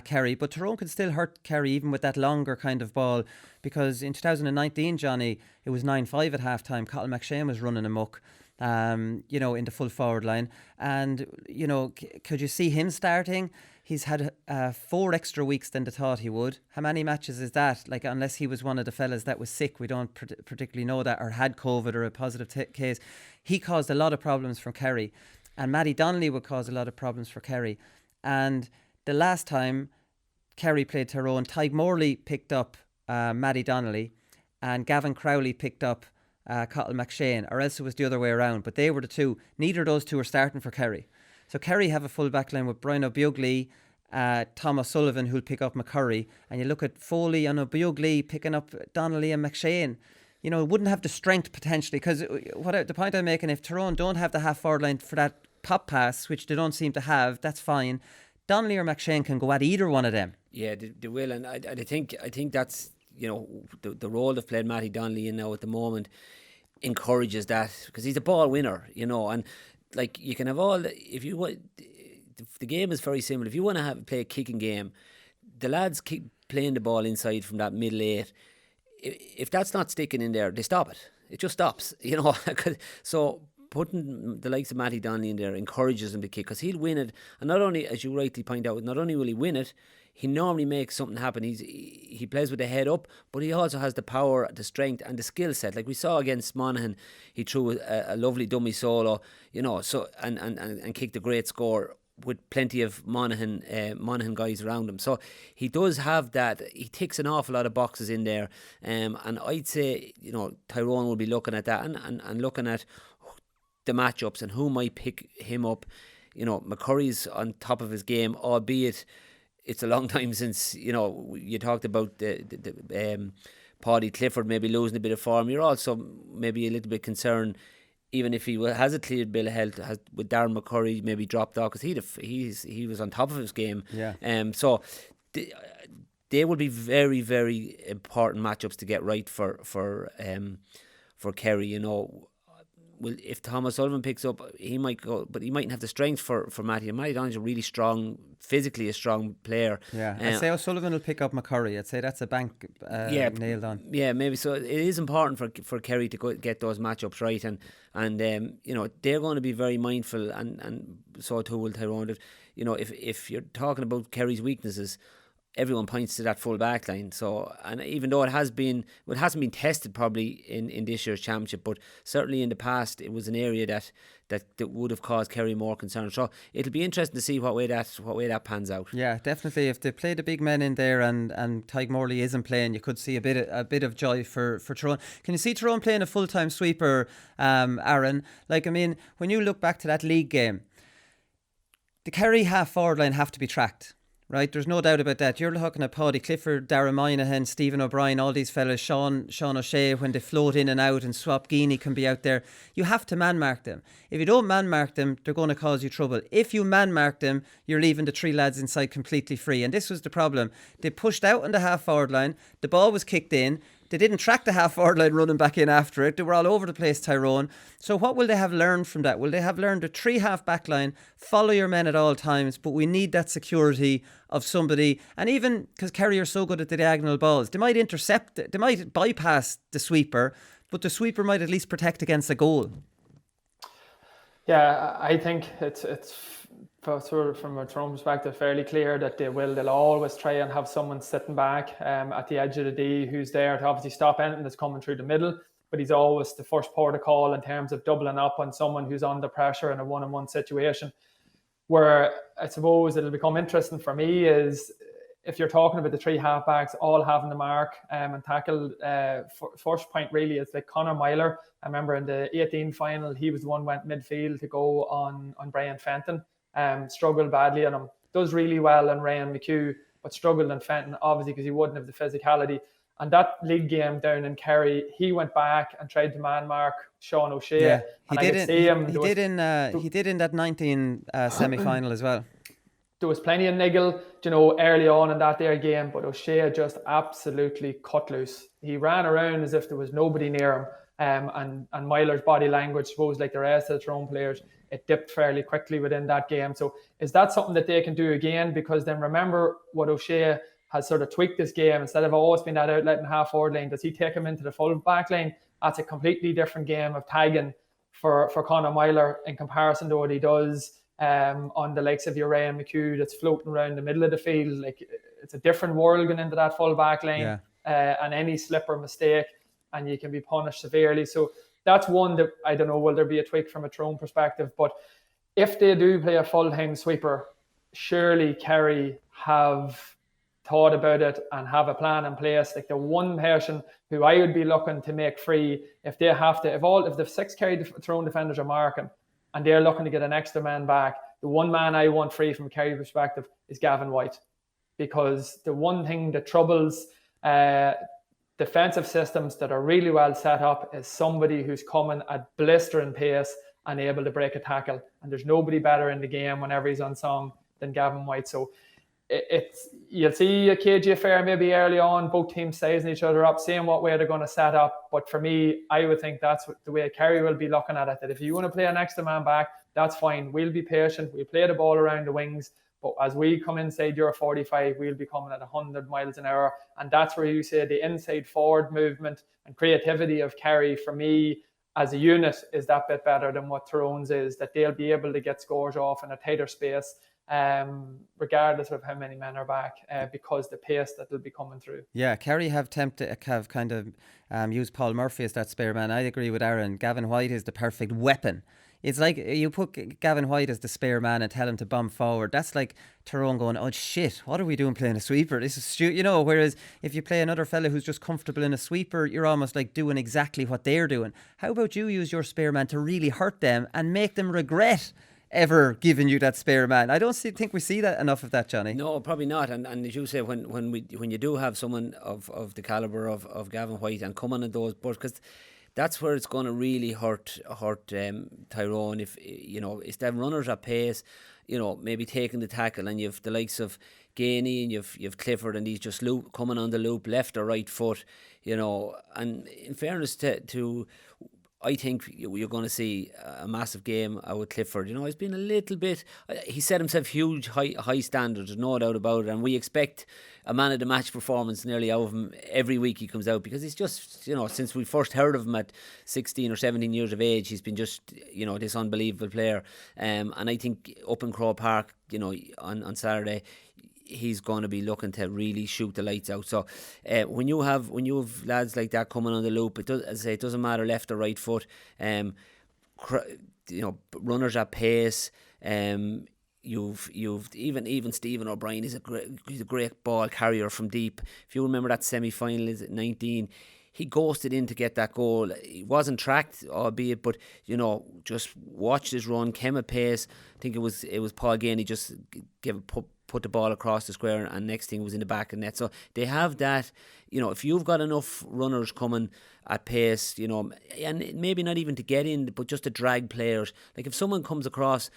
Kerry, but Tyrone can still hurt Kerry even with that longer kind of ball, because in 2019, Johnny, it was 9-5 at half-time. Colin McShane was running amok. in the full forward line. And, could you see him starting? He's had 4 extra weeks than they thought he would. How many matches is that? Like, unless he was one of the fellas that was sick, we don't particularly know that, or had COVID or a positive case. He caused a lot of problems for Kerry. And Matty Donnelly would cause a lot of problems for Kerry. And the last time Kerry played Tyrone, Tyg Morley picked up Matty Donnelly and Gavin Crowley picked up Cottle McShane, or else it was the other way around. But they were the two. Neither of those two are starting for Kerry. So Kerry have a full back line with Brian O'Bughley, Tom O'Sullivan, who'll pick up McCurry. And you look at Foley and O'Bughley picking up Donnelly and McShane. Wouldn't have the strength potentially, because the point I'm making, if Tyrone don't have the half forward line for that pop pass, which they don't seem to have, that's fine. Donnelly or McShane can go at either one of them.
Yeah, they will, and I think that's the role they've played Matty Donnelly in now at the moment encourages that, because he's a ball winner, and like you can have all if you want. The game is very simple. If you want to play a kicking game, the lads keep playing the ball inside from that middle 8. If that's not sticking in there, they stop it. It just stops, So putting the likes of Matty Donnelly in there encourages him to kick, because he'll win it. And not only, as you rightly point out, not only will he win it, he normally makes something happen. He plays with the head up, but he also has the power, the strength, and the skill set. Like we saw against Monaghan, he threw a lovely dummy solo, so and kicked a great score with plenty of Monaghan guys around him. So he does have that. He ticks an awful lot of boxes in there. And I'd say, Tyrone will be looking at that and looking at the matchups and who might pick him up. McCurry's on top of his game, albeit it's a long time since, you talked about the Paddy Clifford maybe losing a bit of form. You're also maybe a little bit concerned, even if he has a cleared bill of health, with Darren McCurry maybe dropped off, because he was on top of his game.
Yeah.
So they will be very, very important matchups to get right for Kerry. Well, if Thomas Sullivan picks up, he might go, but he mightn't have the strength for Matty. And Matty Donnelly's a really strong, physically a strong player.
Yeah, I'd say O'Sullivan will pick up McCurry. I'd say that's a bank nailed on.
Yeah, maybe. So it is important for Kerry to get those matchups right, and they're going to be very mindful, and so too will Tyrone. If you're talking about Kerry's weaknesses, everyone points to that full back line. So, and even though it hasn't been tested probably in this year's championship, but certainly in the past it was an area that would have caused Kerry more concern. So it'll be interesting to see what way that pans out.
Yeah, definitely. If they play the big men in there and Tyg Morley isn't playing, you could see a bit of joy for Tyrone. Can you see Tyrone playing a full-time sweeper, Aaron? When you look back to that league game, the Kerry half forward line have to be tracked. Right, there's no doubt about that. You're looking at Paddy Clifford, Darragh Moynihan, Stephen O'Brien, all these fellas, Sean O'Shea, when they float in and out, and Swap Geeney can be out there. You have to man-mark them. If you don't man-mark them, they're going to cause you trouble. If you man-mark them, you're leaving the 3 lads inside completely free. And this was the problem. They pushed out on the half-forward line. The ball was kicked in. They didn't track the half-forward line running back in after it. They were all over the place, Tyrone. So what will they have learned from that? Will they have learned a 3 half-back line, follow your men at all times, but we need that security of somebody. And even because Kerry are so good at the diagonal balls, they might intercept it, they might bypass the sweeper, but the sweeper might at least protect against a goal.
Yeah, I think it's sort of from a Tyrone perspective fairly clear that they'll always try and have someone sitting back at the edge of the D who's there to obviously stop anything that's coming through the middle, but he's always the first port of call in terms of doubling up on someone who's under pressure in a one-on-one situation. Where I suppose it'll become interesting for me is if you're talking about the 3 halfbacks all having the mark and tackle. First point really is like Conor Myler. I remember in the 18 final, he was the one went midfield to go on Brian Fenton. Struggled badly on him. Does really well on Ryan McHugh, but struggled on Fenton obviously because he wouldn't have the physicality. And that league game down in Kerry, he went back and tried to man mark Sean O'Shea.
Yeah,
he did
in that 19 semi-final as well.
There was plenty of niggle, early on in that there game, but O'Shea just absolutely cut loose. He ran around as if there was nobody near him. And Myler's body language, suppose like the rest of the Tyrone players, it dipped fairly quickly within that game. So is that something that they can do again? Because then remember what O'Shea has sort of tweaked this game. Instead of always being that outlet and half forward line, does he take him into the full back line? That's a completely different game of tagging for Conor Myler in comparison to what he does on the likes of your Ray and McHugh that's floating around the middle of the field. Like, it's a different world going into that full back line, and any slip or mistake, and you can be punished severely. So that's one that I don't know, will there be a tweak from a Tyrone perspective? But if they do play a full-time sweeper, surely Kerry have thought about it and have a plan in place. Like, the one person who I would be looking to make free, if they have to, if the 6 Kerry Tyrone defenders are marking and they're looking to get an extra man back, the one man I want free from Kerry perspective is Gavin White. Because the one thing that troubles defensive systems that are really well set up is somebody who's coming at blistering pace and able to break a tackle. And there's nobody better in the game whenever he's unsung than Gavin White. So you'll see a KG affair maybe early on, both teams sizing each other up, seeing what way they're going to set up. But for me, I would think that's the way Kerry will be looking at it, that if you want to play an extra man back, that's fine. We'll be patient. We'll play the ball around the wings. But as we come inside your 45, we'll be coming at 100 miles an hour. And that's where you say the inside forward movement and creativity of Kerry, for me, as a unit, is that bit better than what Tyrone's is, that they'll be able to get scores off in a tighter space, regardless of how many men are back, because the pace that will be coming through.
Yeah, Kerry have kind of used Paul Murphy as that spare man. I agree with Aaron. Gavin White is the perfect weapon. It's like you put Gavin White as the spare man and tell him to bomb forward. That's like Tyrone going, oh shit, what are we doing playing a sweeper? This is stupid, whereas if you play another fella who's just comfortable in a sweeper, you're almost like doing exactly what they're doing. How about you use your spare man to really hurt them and make them regret ever giving you that spare man? I don't think we see that enough of that, Johnny.
No, probably not. And as you say, when you do have someone of the calibre of Gavin White and come on at those, because that's where it's going to really hurt Tyrone. If them runners at pace, maybe taking the tackle, and you've the likes of Kearney and you've Clifford, and he's just coming on the loop, left or right foot, And in fairness to I think you're going to see a massive game out with Clifford. He's been a little bit. He set himself huge high standards, there's no doubt about it, and we expect a man of the match performance nearly out of him every week he comes out, because he's just, since we first heard of him at 16 or 17 years of age, he's been just, this unbelievable player. And I think up in Croke Park, on Saturday, he's going to be looking to really shoot the lights out. So when you have lads like that coming on the loop, it doesn't matter left or right foot. Runners at pace. You've even Stephen O'Brien is he's a great ball carrier from deep. If you remember that semi-final is at 19. He ghosted in to get that goal. He wasn't tracked, albeit, but just watched his run, came at pace. I think it was Paul Gainey just put the ball across the square, and next thing was in the back of the net. So they have that. If you've got enough runners coming at pace, and maybe not even to get in, but just to drag players. Like if someone comes across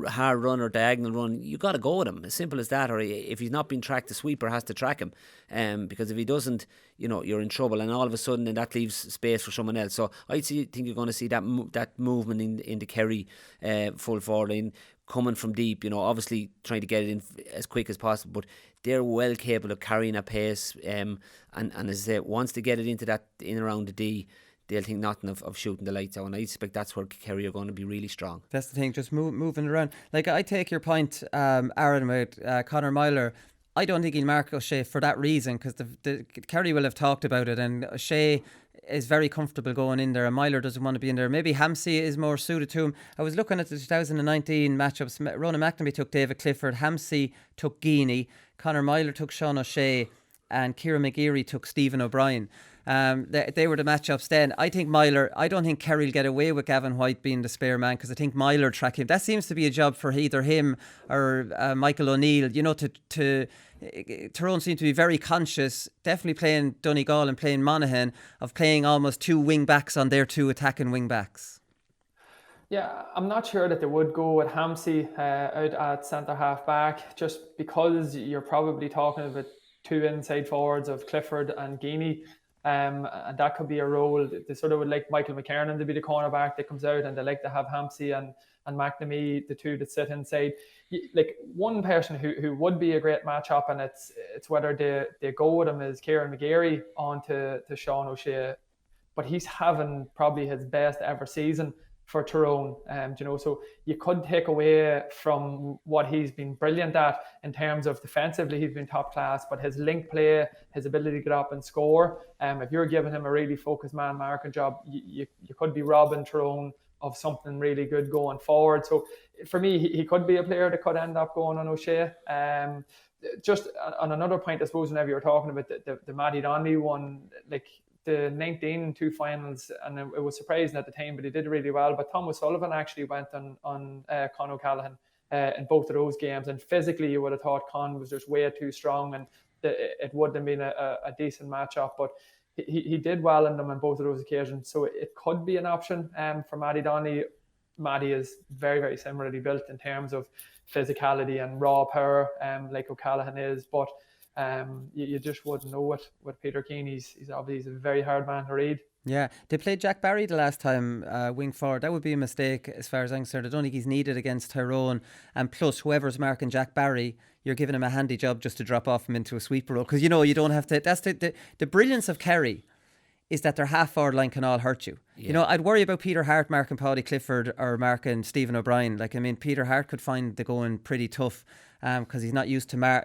hard run or diagonal run, you got to go with him, as simple as that. Or if he's not been tracked, the sweeper has to track him, because if he doesn't, you're in trouble, and all of a sudden then that leaves space for someone else. So I think you're going to see that movement in the Kerry full forward line coming from deep, obviously trying to get it in as quick as possible, but they're well capable of carrying a pace, and as I say, once they get it into that in around the D, they'll think nothing of shooting the lights out, and I expect that's where Kerry are going to be really strong.
That's the thing, just moving around. Like, I take your point, Aaron, about Conor Myler. I don't think he'll mark O'Shea for that reason, because the Kerry will have talked about it, and O'Shea is very comfortable going in there, and Myler doesn't want to be in there. Maybe Hampsey is more suited to him. I was looking at the 2019 matchups. Ronan McNamee took David Clifford, Hampsey took Geaney, Conor Myler took Sean O'Shea, and Kieran McGeary took Stephen O'Brien. They were the matchups then. I don't think Kerry will get away with Gavin White being the spare man, because I think Myler track him. That seems to be a job for either him or Michael O'Neill. Tyrone seem to be very conscious, definitely playing Donegal and playing Monaghan, of playing almost two wing backs on their two attacking wing backs.
Yeah, I'm not sure that they would go with Hampsey out at centre half back, just because you're probably talking about two inside forwards of Clifford and Geaney. And that could be a role. They sort of would like Michael McKernan to be the cornerback that comes out, and they like to have Hampsey and McNamee, the two that sit inside. Like, one person who would be a great matchup, and it's whether they go with him, is Kieran McGeary on to Sean O'Shea. But he's having probably his best ever season for Tyrone. So you could take away from what he's been brilliant at in terms of defensively, he's been top class, but his link play, his ability to get up and score, if you're giving him a really focused man marking job, you could be robbing Tyrone of something really good going forward. So for me, he could be a player that could end up going on O'Shea. Just on another point, I suppose, whenever you're talking about the Matty Donnelly one, like the 19-2 finals, and it was surprising at the time, but he did really well. But Tom O'Sullivan actually went on Con O'Callaghan in both of those games, and physically you would have thought Con was just way too strong, and it would have been a decent matchup. But he did well in them on both of those occasions, so it could be an option for Matty Donnelly. Matty is very, very similarly built in terms of physicality and raw power, like O'Callaghan is, but you just wouldn't know it with Peter Keane. He's obviously a very hard man to read.
Yeah, they played Jack Barry the last time, wing forward. That would be a mistake as far as I'm concerned. I don't think he's needed against Tyrone. And plus, whoever's marking Jack Barry, you're giving him a handy job just to drop off him into a sweeper role. Because, you don't have to... That's the brilliance of Kerry is that their half-forward line can all hurt you. Yeah. I'd worry about Peter Hart marking Paddy Clifford or marking Stephen O'Brien. Peter Hart could find the going pretty tough because he's not used to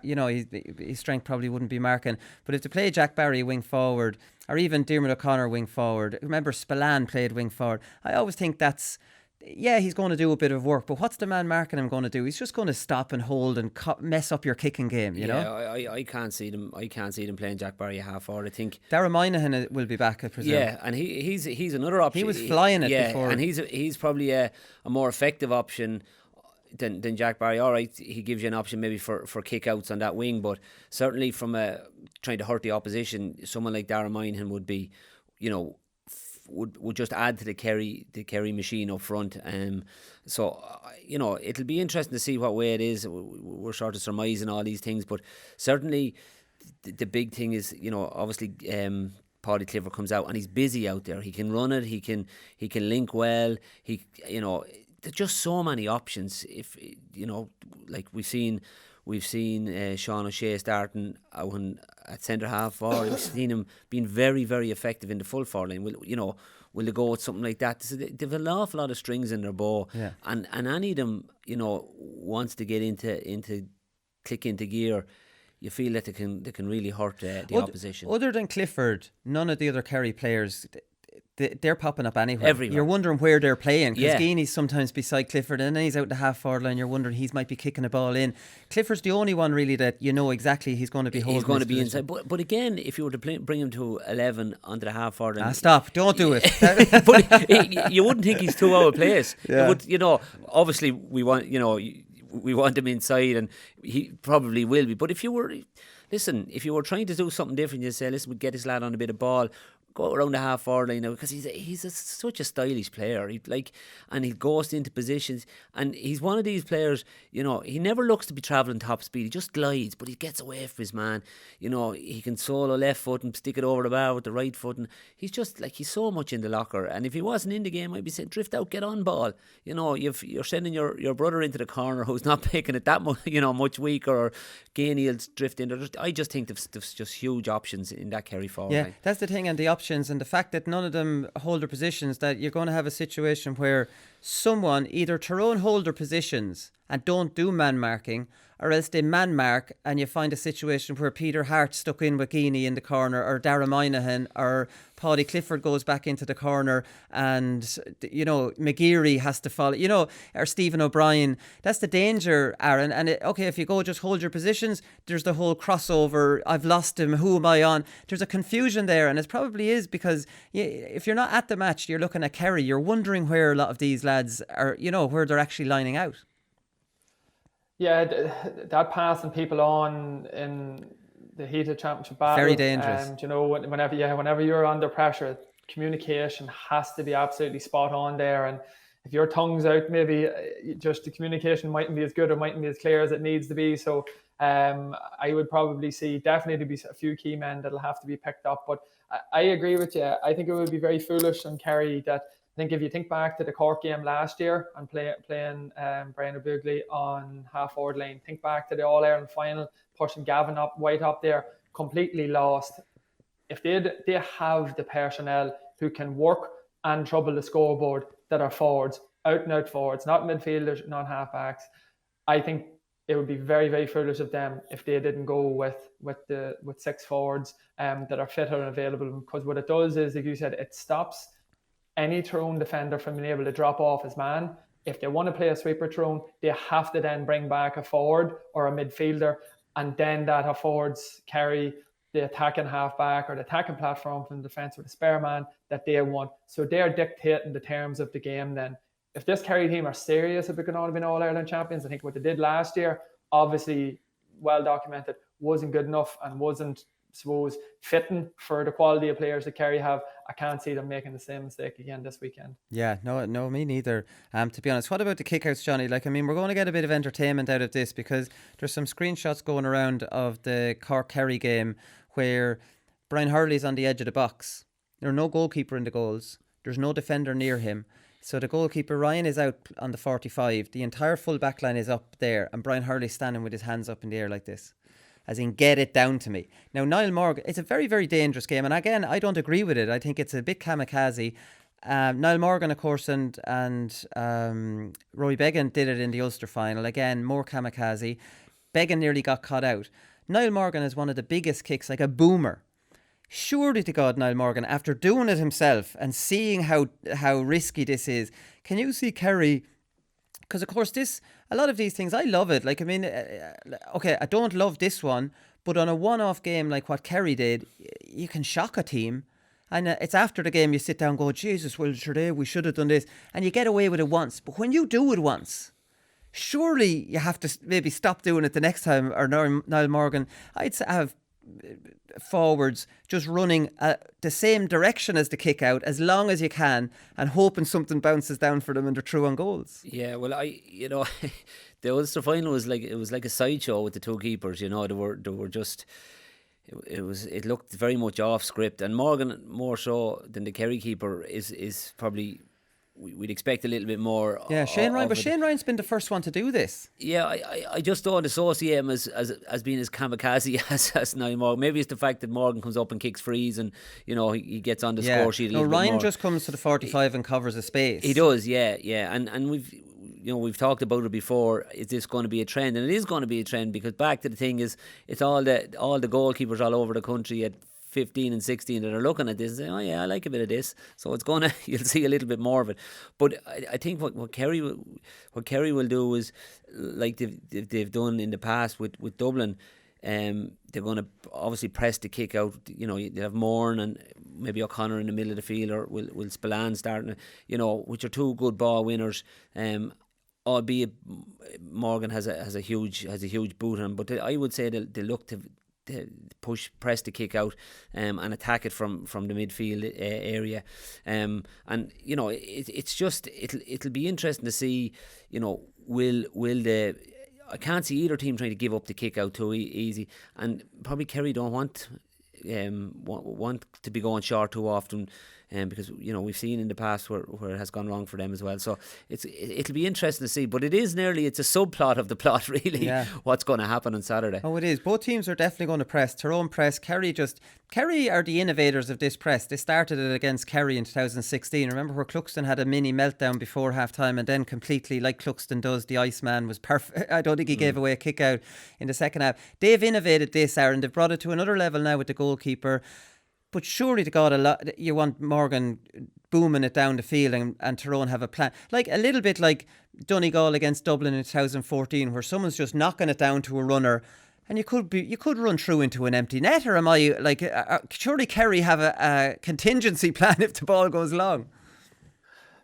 his strength probably wouldn't be marking. But if they play Jack Barry wing forward, or even Diarmuid O'Connor wing forward, remember Spillane played wing forward, I always think that's... Yeah, he's going to do a bit of work, but what's the man marking him going to do? He's just going to stop and hold and mess up your kicking game, you know?
I can't see them playing Jack Barry a half forward. I think
Darragh Moynihan will be back, I presume.
Yeah, and he's another option.
He was flying it before.
And he's probably a more effective option than Jack Barry. All right, he gives you an option maybe for kick-outs on that wing, but certainly from trying to hurt the opposition, someone like Darragh Moynihan would be, would just add to the Kerry machine up front. So it'll be interesting to see what way it is. We're sort of surmising all these things, but certainly the big thing is, obviously Paddy Clifford comes out and he's busy out there. He can run it. He can link well. There's just so many options. If like we've seen Sean O'Shea starting out at centre half forward. We've seen him being very, very effective in the full forward line. Will they go with something like that? So they've an awful lot of strings in their bow,
yeah.
And any of them, wants to get into click into gear. You feel that they can really hurt the opposition.
Other than Clifford, none of the other Kerry players, they're popping up anywhere.
Everywhere.
You're wondering where they're playing, because
Yeah.
Geeney's sometimes beside Clifford and then he's out the half-forward line. You're wondering he might be kicking a ball in. Clifford's the only one really that exactly he's going to be holding.
He's going to be inside. But again, if you were to bring him to 11 onto the half-forward line...
Stop, don't do it.
But you wouldn't think he's too out of place.
Yeah.
Obviously we want him inside, and he probably will be. But if you were trying to do something different, you say, listen, we'll get this lad on a bit of ball, go around the half forward line now, because he's such a stylish player. And he goes into positions, and he's one of these players. He never looks to be travelling top speed. He just glides, but he gets away from his man. He can solo left foot and stick it over the bar with the right foot, and he's so much in the locker. And if he wasn't in the game, I'd be saying, drift out, get on ball. You're sending your brother into the corner who's not making it that much, much weaker, or Kearney will drift in. I just think there's just huge options in that Kerry forward line.
That's the thing, and the options, and the fact that none of them hold their positions, that you're going to have a situation where someone, either Tyrone hold their positions and don't do man marking, or else they man mark and you find a situation where Peter Hart stuck in with Geeney in the corner, or Darragh Moynihan, or Paddy Clifford goes back into the corner, and McGeary has to follow, or Stephen O'Brien. That's the danger, Aaron. And if you go just hold your positions, there's the whole crossover, I've lost him, who am I on? There's a confusion there, and it probably is because if you're not at the match, you're looking at Kerry, you're wondering where a lot of these lads are, where they're actually lining out.
Yeah, that passing people on in the heat of championship battle,
very dangerous.
Whenever you're under pressure, communication has to be absolutely spot on there. And if your tongue's out, maybe just the communication mightn't be as good or mightn't be as clear as it needs to be. So I would probably see definitely be a few key men that'll have to be picked up. But I agree with you. I think it would be very foolish on Kerry that. I think if you think back to the Cork game last year and playing Brian O'Bugley on half-forward lane, think back to the All-Ireland final, pushing Gavin White up there, completely lost. If they have the personnel who can work and trouble the scoreboard, that are forwards, out and out forwards, not midfielders, not halfbacks. I think it would be very, very foolish of them if they didn't go with 6 forwards that are fit and available, because what it does is, like you said, it stops any Tyrone defender from being able to drop off his man. If they want to play a sweeper Tyrone, they have to then bring back a forward or a midfielder, and then that a forwards carry the attacking halfback or the attacking platform from the defence with the spare man that they want. So they're dictating the terms of the game then. If this Kerry team are serious if they're going to be All-Ireland champions, I think what they did last year, obviously well documented, wasn't good enough and wasn't, I suppose, fitting for the quality of players that Kerry have. I can't see them making the same mistake again this weekend.
Yeah, no, me neither. To be honest, what about the kickouts, Johnny? Like, I mean, we're going to get a bit of entertainment out of this because there's some screenshots going around of the Cork-Kerry game where Brian Hurley's on the edge of the box. There's no goalkeeper in the goals. There's no defender near him. So the goalkeeper, Ryan, is out on the 45. The entire full back line is up there and Brian Hurley's standing with his hands up in the air like this. As in, get it down to me. Now, Niall Morgan, it's a very, very dangerous game. And again, I don't agree with it. I think it's a bit kamikaze. Niall Morgan, of course, and Roy Beggan did it in the Ulster final. Again, more kamikaze. Beggan nearly got caught out. Niall Morgan is one of the biggest kicks, like a boomer. Surely to God, Niall Morgan, after doing it himself and seeing how risky this is, can you see Kerry? Because, of course, a lot of these things, I love it. Like, I mean, okay, I don't love this one, but on a one-off game like what Kerry did, you can shock a team. And it's after the game you sit down and go, Jesus, well, sure, we should have done this. And you get away with it once. But when you do it once, surely you have to maybe stop doing it the next time. Or Niall Morgan, I'd have forwards just running the same direction as the kick out as long as you can and hoping something bounces down for them and they're through on goals.
Yeah, well, the Ulster final was like a sideshow with the two keepers. They were just it looked very much off script, and Morgan more so than the Kerry keeper is probably. We'd expect a little bit more.
Yeah, Shane Ryan, but Shane Ryan's been the first one to do this.
Yeah, I just don't associate him as being as kamikaze as Niall Morgan. Maybe it's the fact that Morgan comes up and kicks frees and he gets on the score sheet a little bit more.
Ryan just comes to the 45 and covers a space.
He does, yeah, and we've talked about it before. Is this going to be a trend? And it is going to be a trend, because back to the thing is, it's all the goalkeepers all over the country at 15 and 16 that are looking at this and saying, oh yeah, I like a bit of this. So it's going to, you'll see a little bit more of it. But I think what Kerry will do is, like they've done in the past with Dublin, they're going to obviously press the kick out. They have Mourne and maybe O'Connor in the middle of the field, or will Spillane starting, which are two good ball winners. Albeit Morgan has a huge boot on him, but I would say they look to press the kick out and attack it from the midfield area, and it's just it'll be interesting to see. Will the I can't see either team trying to give up the kick out too easy, and probably Kerry don't want to be going short too often. Because we've seen in the past where it has gone wrong for them as well. So it'll be interesting to see. But it's a subplot of the plot, really. Yeah. What's going to happen on Saturday?
Oh, it is. Both teams are definitely going to press. Tyrone press. Kerry are the innovators of this press. They started it against Kerry in 2016. Remember where Cluxton had a mini meltdown before half time and then completely, like Cluxton does, the Iceman was perfect. I don't think he gave away a kick out in the second half. They've innovated this, Aaron. They've brought it to another level now with the goalkeeper. But surely to God, you want Morgan booming it down the field and Tyrone have a plan. Like a little bit like Donegal against Dublin in 2014, where someone's just knocking it down to a runner and you could run through into an empty net. Or am I like, surely Kerry have a contingency plan if the ball goes long?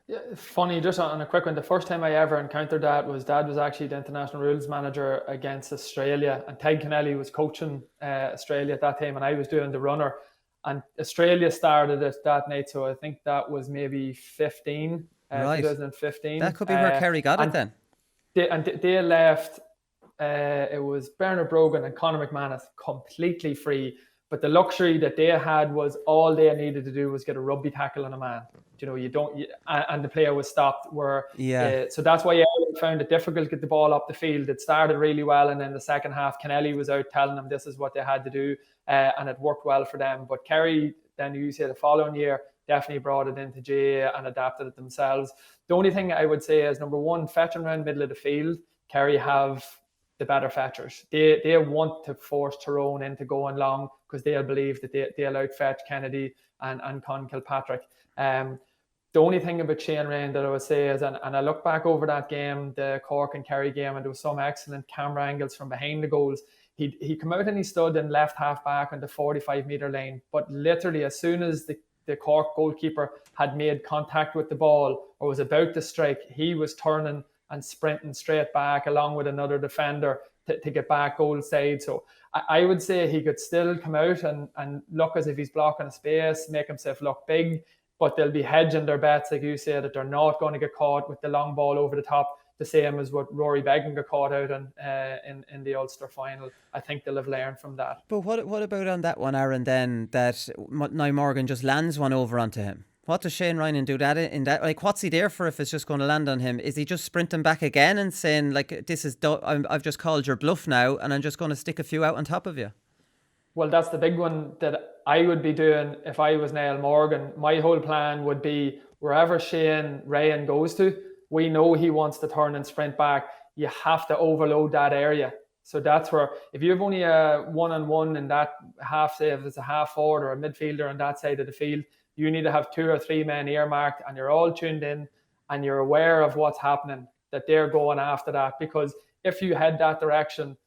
Yeah, funny, just on a quick one, the first time I ever encountered that was Dad was actually the international rules manager against Australia, and Ted Kennelly was coaching Australia at that time and I was doing the runner. And Australia started it that night, so I think that was maybe 2015.
That could be where Kerry got it then.
They left, it was Bernard Brogan and Conor McManus completely free. But the luxury that they had was all they needed to do was get a rugby tackle on a man. And the player was stopped. So that's why Ireland found it difficult to get the ball up the field. It started really well, and then the second half, Kennelly was out telling them this is what they had to do, and it worked well for them. But Kerry, then you say the following year, definitely brought it into JOE and adapted it themselves. The only thing I would say is, number one, fetching around middle of the field, Kerry have the better fetchers. They want to force Tyrone into going long because they'll believe that they'll outfetch Kennedy and Con Kilpatrick. The only thing about Shane Rain that I would say is, and I look back over that game, the Cork and Kerry game, and there was some excellent camera angles from behind the goals. He come out and he stood in left half back on the 45-metre line, but literally as soon as the Cork goalkeeper had made contact with the ball or was about to strike, he was turning and sprinting straight back along with another defender to get back goal side. So I would say he could still come out and look as if he's blocking a space, make himself look big, but they'll be hedging their bets, like you say, that they're not going to get caught with the long ball over the top, the same as what Rory Beggan got caught out in the Ulster final. I think they'll have learned from that.
But what about on that one, Aaron, then, that Niall Morgan just lands one over onto him? What does Shane Ryan do that in that? Like, what's he there for if it's just going to land on him? Is he just sprinting back again and saying, like, this is I've just called your bluff now and I'm just going to stick a few out on top of you?
Well, that's the big one that I would be doing if I was Niall Morgan. My whole plan would be wherever Shane Ryan goes to, we know he wants to turn and sprint back. You have to overload that area. So that's where, if you have only a one-on-one in that half, say if it's a half forward or a midfielder on that side of the field, you need to have 2 or 3 men earmarked and you're all tuned in and you're aware of what's happening, that they're going after that. Because if you head that direction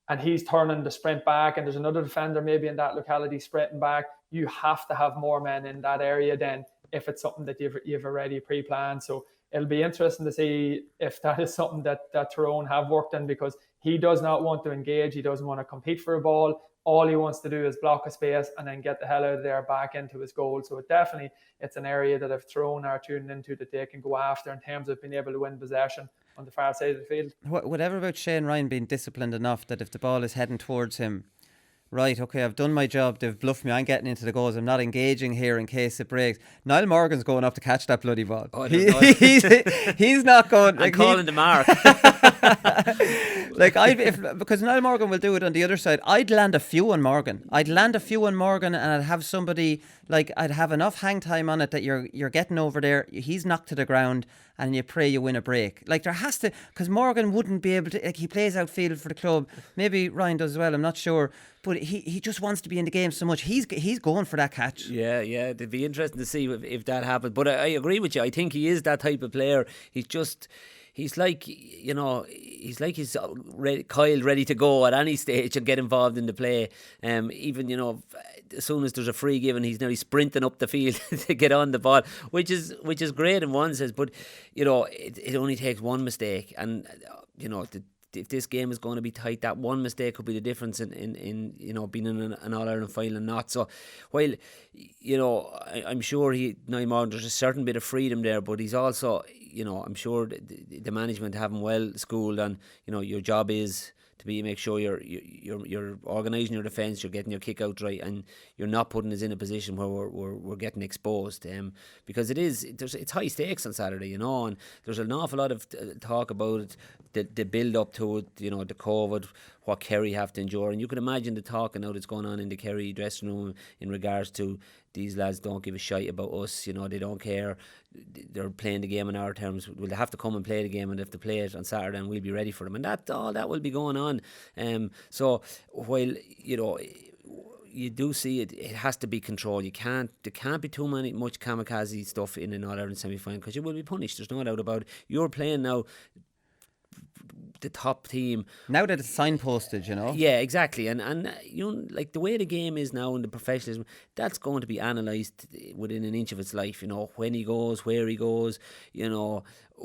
and he's turning to sprint back and there's another defender maybe in that locality sprinting back, you have to have more men in that area then if it's something that you've already pre-planned. So it'll be interesting to see if that is something that Tyrone have worked in, because he does not want to engage. He doesn't want to compete for a ball. All he wants to do is block a space and then get the hell out of there back into his goal. So it's an area that if Tyrone are tuning into, that they can go after in terms of being able to win possession on the far side of the field.
Whatever about Shane Ryan being disciplined enough that if the ball is heading towards him, right, okay, I've done my job, they've bluffed me, I'm getting into the goals, I'm not engaging here in case it breaks. Niall Morgan's going up to catch that bloody ball.
Oh,
he's not going.
I'm calling the mark.
Like, because Niall Morgan will do it on the other side, I'd land a few on Morgan. And I'd have somebody, like, I'd have enough hang time on it that you're getting over there, he's knocked to the ground, and you pray you win a break. Like, there has to, because Morgan wouldn't be able to, like, he plays outfield for the club. Maybe Ryan does as well, I'm not sure. But he just wants to be in the game so much. He's going for that catch.
Yeah, it'd be interesting to see if that happens. But I agree with you. I think he is that type of player. He's like he's coiled, ready to go at any stage and get involved in the play. Even as soon as there's a free given, he's nearly sprinting up the field to get on the ball, which is great in one sense. But it only takes one mistake, and if this game is going to be tight, that one mistake could be the difference in being in an All-Ireland final and not. So while I'm sure Niall Morgan, there's a certain bit of freedom there, but he's also I'm sure the management have him well schooled, and your job is to make sure you're organising your defence, you're getting your kick out right, and you're not putting us in a position where we're getting exposed. Because it's high stakes on Saturday, and there's an awful lot of talk about it, the build up to it, the COVID, what Kerry have to endure, and you can imagine the talk and how that's going on in the Kerry dressing room in regards to these lads don't give a shite about us, they don't care, they're playing the game in our terms. Well, they have to come and play the game, and if they play it on Saturday, and we'll be ready for them, and all that will be going on. So while you do see it has to be controlled. There can't be too much kamikaze stuff in an All-Ireland semi-final, because you will be punished. There's no doubt about it. You're playing now the top team. Now
that it's signposted,
Yeah, exactly. And like the way the game is now in the professionalism, that's going to be analysed within an inch of its life. When he goes, where he goes,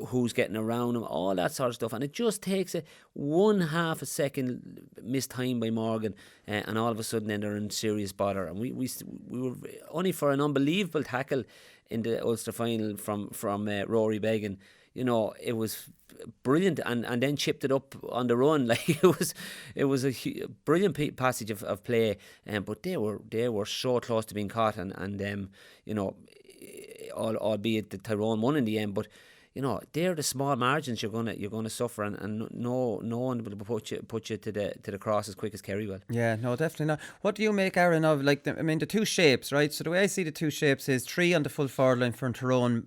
who's getting around him, all that sort of stuff. And it just takes one half a second missed time by Morgan, and all of a sudden then they're in serious bother. And we were only for an unbelievable tackle in the Ulster final from Rory Beggan. It was brilliant, and then chipped it up on the run. Like it was a brilliant passage of play, but they were so close to being caught, and albeit the Tyrone won in the end, but they're the small margins you're gonna suffer, and no one will put you to the cross as quick as Kerry will.
Yeah, no, definitely not. What do you make, Aaron, of the two shapes, right? So the way I see the two shapes is 3 on the full forward line for Tyrone,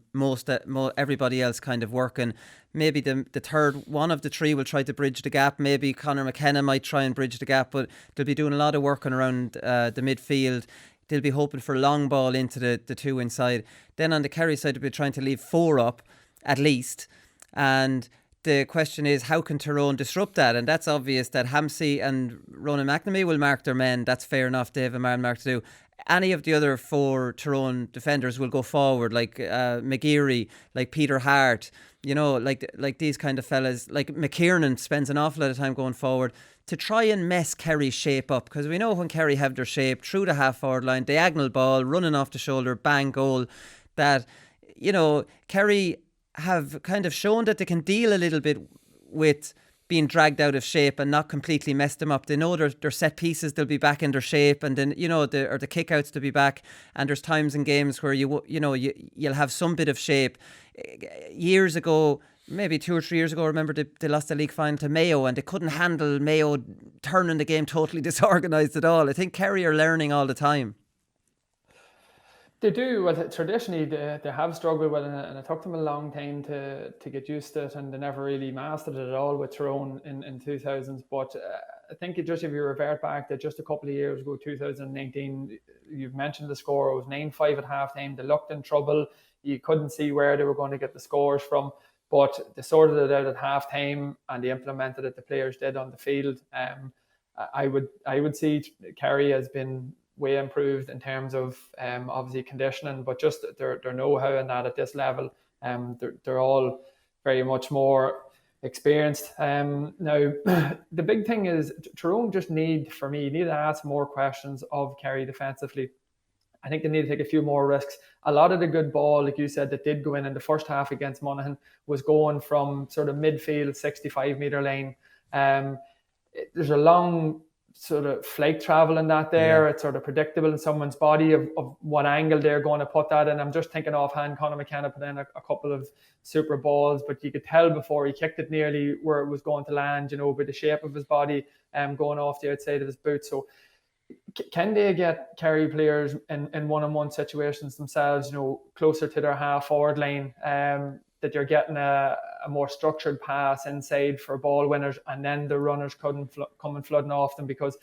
everybody else kind of working. Maybe the third one of the 3 will try to bridge the gap. Maybe Conor McKenna might try and bridge the gap, but they'll be doing a lot of working around the midfield. They'll be hoping for a long ball into the 2 inside. Then on the Kerry side, they'll be trying to leave 4 up at least. And the question is, how can Tyrone disrupt that? And that's obvious that Hampsey and Ronan McNamee will mark their men. That's fair enough. They have a man mark to do. Any of the other 4 Tyrone defenders will go forward, like McGeary, like Peter Hart, like these kind of fellas. Like McKiernan spends an awful lot of time going forward to try and mess Kerry's shape up, because we know when Kerry have their shape, through the half-forward line, diagonal ball, running off the shoulder, bang, goal, that, Kerry have kind of shown that they can deal a little bit with being dragged out of shape and not completely mess them up. They know their set pieces, they'll be back in their shape, and then the kickouts to be back. And there's times in games where you'll have some bit of shape. Years ago, maybe 2 or 3 years ago, I remember they lost the league final to Mayo, and they couldn't handle Mayo turning the game totally disorganised at all. I think Kerry are learning all the time.
They do. Well, traditionally they have struggled with it, and it took them a long time to get used to it, and they never really mastered it at all with Tyrone in 2000s. But I think if you revert back to just a couple of years ago, 2019, you've mentioned the score. It was 9-5 at halftime. They looked in trouble. You couldn't see where they were going to get the scores from, but they sorted it out at halftime and they implemented it. The players did on the field. I would see Kerry has been way improved in terms of obviously conditioning, but just their know-how in that at this level. They're all very much more experienced. Now, the big thing is Tyrone just need to ask more questions of Kerry defensively. I think they need to take a few more risks. A lot of the good ball, like you said, that did go in the first half against Monaghan was going from sort of midfield, 65-metre line. There's a long sort of flight travel in that there. It's sort of predictable in someone's body of what angle they're going to put that in. I'm just thinking offhand, Conor McKenna put in a couple of super balls, but you could tell before he kicked it nearly where it was going to land, by the shape of his body going off the outside of his boot. So can they get Kerry players in one-on-one situations themselves, closer to their half-forward line, that you're getting a more structured pass inside for ball winners, and then the runners come and flooding off them? Because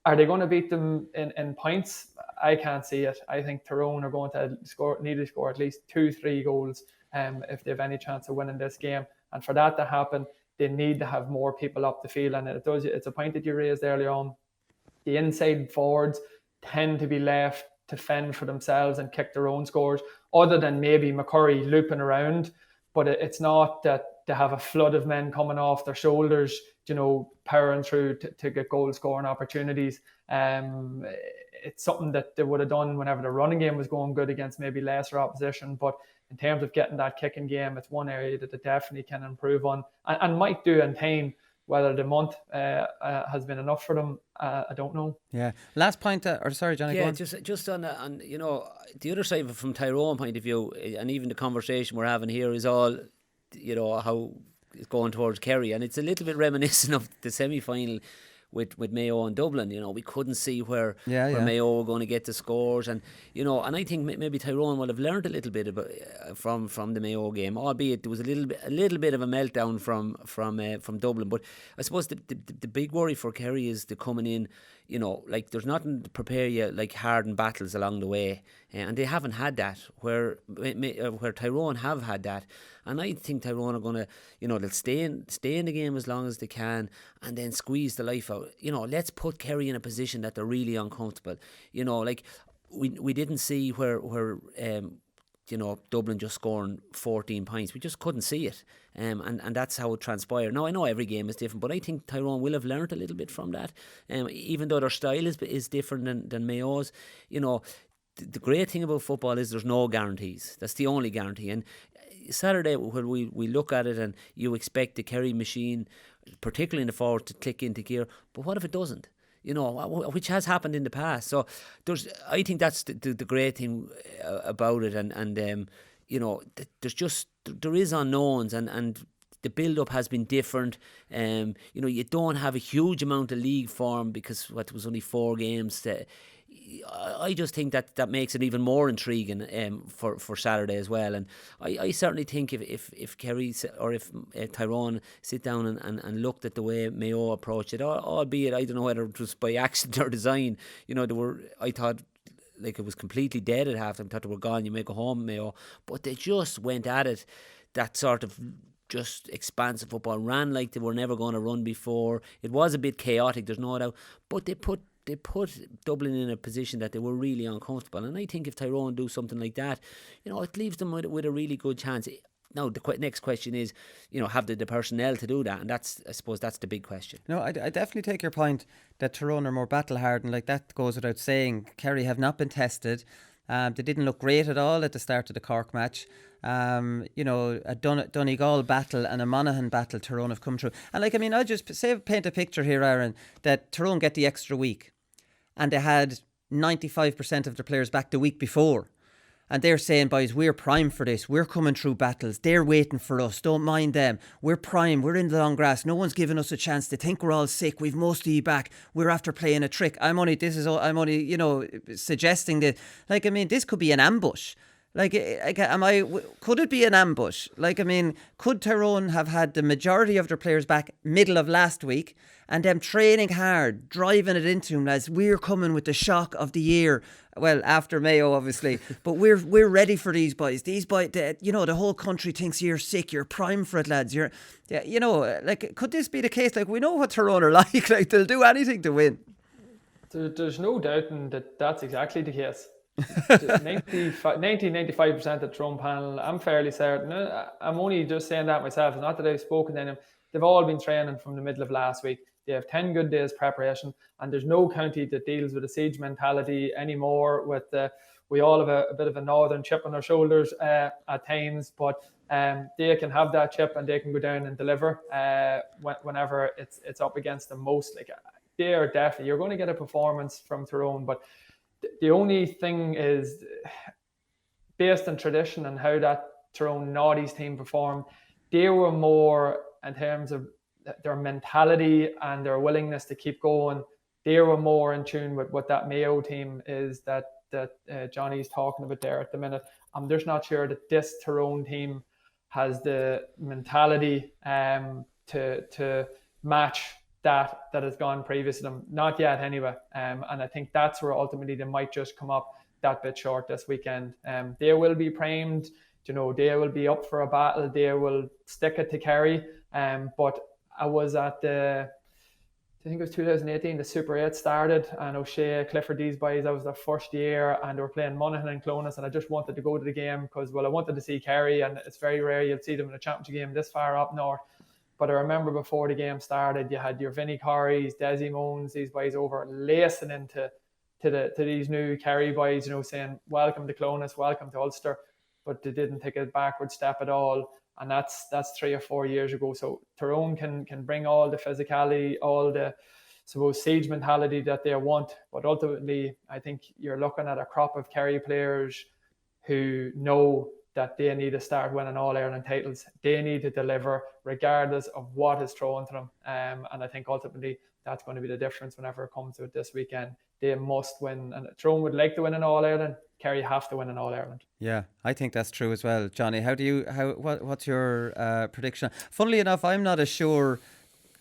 are they going to beat them in points? I can't see it. I think Tyrone are going to need to score at least 2-3 goals if they have any chance of winning this game. And for that to happen, they need to have more people up the field. And it's a point that you raised earlier on. The inside forwards tend to be left to fend for themselves and kick their own scores, other than maybe McCurry looping around. But it's not that they have a flood of men coming off their shoulders, powering through to get goal scoring opportunities. It's something that they would have done whenever the running game was going good against maybe lesser opposition. But in terms of getting that kicking game, it's one area that they definitely can improve on and might do in time. Whether the month has been enough for them, I don't know.
Yeah. Last point, sorry, Johnny.
Yeah, just on the other side of it, from Tyrone point of view, and even the conversation we're having here is all, how it's going towards Kerry, and it's a little bit reminiscent of the semi-final with Mayo and Dublin. We couldn't see where Mayo were going to get the scores, and and I think maybe Tyrone will have learned a little bit about from the Mayo game, albeit there was a little bit of a meltdown from Dublin. But I suppose the big worry for Kerry is the coming in. There's nothing to prepare you like hardened battles along the way, and they haven't had that. Where Tyrone have had that, and I think Tyrone are going to, they'll stay in the game as long as they can, and then squeeze the life out. Let's put Kerry in a position that they're really uncomfortable. We didn't see where Dublin just scoring 14 points. We just couldn't see it. And that's how it transpired. Now, I know every game is different, but I think Tyrone will have learnt a little bit from that. Even though their style is different than Mayo's. The great thing about football is there's no guarantees. That's the only guarantee. And Saturday, when we look at it and you expect the Kerry machine, particularly in the forward, to click into gear, but what if it doesn't? Which has happened in the past. So I think that's the great thing about it, and there is unknowns, and the build-up has been different. You don't have a huge amount of league form because it was only 4 games. I just think that makes it even more intriguing for Saturday as well. And I certainly think if Kerry or if Tyrone sit down and looked at the way Mayo approached it, albeit I don't know whether it was by accident or design, I thought like it was completely dead at halftime. Thought they were gone, you may go home, Mayo. But they just went at it, that sort of just expansive football, ran like they were never going to run before. It was a bit chaotic, there's no doubt, but they put Dublin in a position that they were really uncomfortable. And I think if Tyrone do something like that, it leaves them with a really good chance. Now the next question is, have they the personnel to do that? And I suppose that's the big question.
No, I definitely take your point that Tyrone are more battle hardened. Like, that goes without saying. Kerry have not been tested. They didn't look great at all at the start of the Cork match. A Donegal battle and a Monaghan battle Tyrone have come through. And I'll just paint a picture here, Aaron, that Tyrone get the extra week and they had 95% of their players back the week before. And they're saying, boys, we're prime for this. We're coming through battles. They're waiting for us. Don't mind them. We're prime. We're in the long grass. No one's giving us a chance. They think we're all sick. We've most of you back. We're after playing a trick. I'm only suggesting that, this could be an ambush. Could it be an ambush? Could Tyrone have had the majority of their players back middle of last week and them training hard, driving it into them as we're coming with the shock of the year? Well, after Mayo, obviously, but we're ready for these boys. These boys, the whole country thinks you're sick. You're prime for it, lads. Could this be the case? We know what Tyrone are like. They'll do anything to win.
There's no doubting that that's exactly the case. 90-95% of Tyrone panel, I'm fairly certain. I'm only just saying that myself. It's not that I've spoken to them. They've all been training from the middle of last week. They have 10 good days preparation, and there's no county that deals with a siege mentality anymore. We all have a bit of a northern chip on our shoulders at times, but they can have that chip and they can go down and deliver whenever it's up against them most. They are definitely, you're going to get a performance from Tyrone, but the only thing is, based on tradition and how that Tyrone Naughties team performed, they were more, in terms of their mentality and their willingness to keep going, they were more in tune with what that Mayo team is that Johnny's talking about there at the minute. I'm just not sure that this Tyrone team has the mentality to match that has gone previous to them. Not yet anyway. And I think that's where ultimately they might just come up that bit short this weekend. They will be primed, they will be up for a battle, they will stick it to Kerry. But I was at I think it was 2018, the Super 8 started, and O'Shea, Clifford, these boys, that was their first year, and they were playing Monaghan and Clonus, and I just wanted to go to the game because, I wanted to see Kerry, and it's very rare you'll see them in a championship game this far up north. But I remember before the game started, you had your Vinnie Corries, Desi Moans, these boys over lacing into these new Kerry boys, saying, welcome to Clonus, welcome to Ulster. But they didn't take a backward step at all. And that's 3 or 4 years ago. So Tyrone can bring all the physicality, all the, siege mentality that they want. But ultimately, I think you're looking at a crop of Kerry players who know that they need to start winning All-Ireland titles. They need to deliver regardless of what is thrown to them. And I think ultimately that's going to be the difference whenever it comes to it this weekend. They must win. And Tyrone would like to win an All-Ireland. Kerry have to win an All-Ireland.
Yeah, I think that's true as well. Johnny, what's your prediction? Funnily enough, I'm not as sure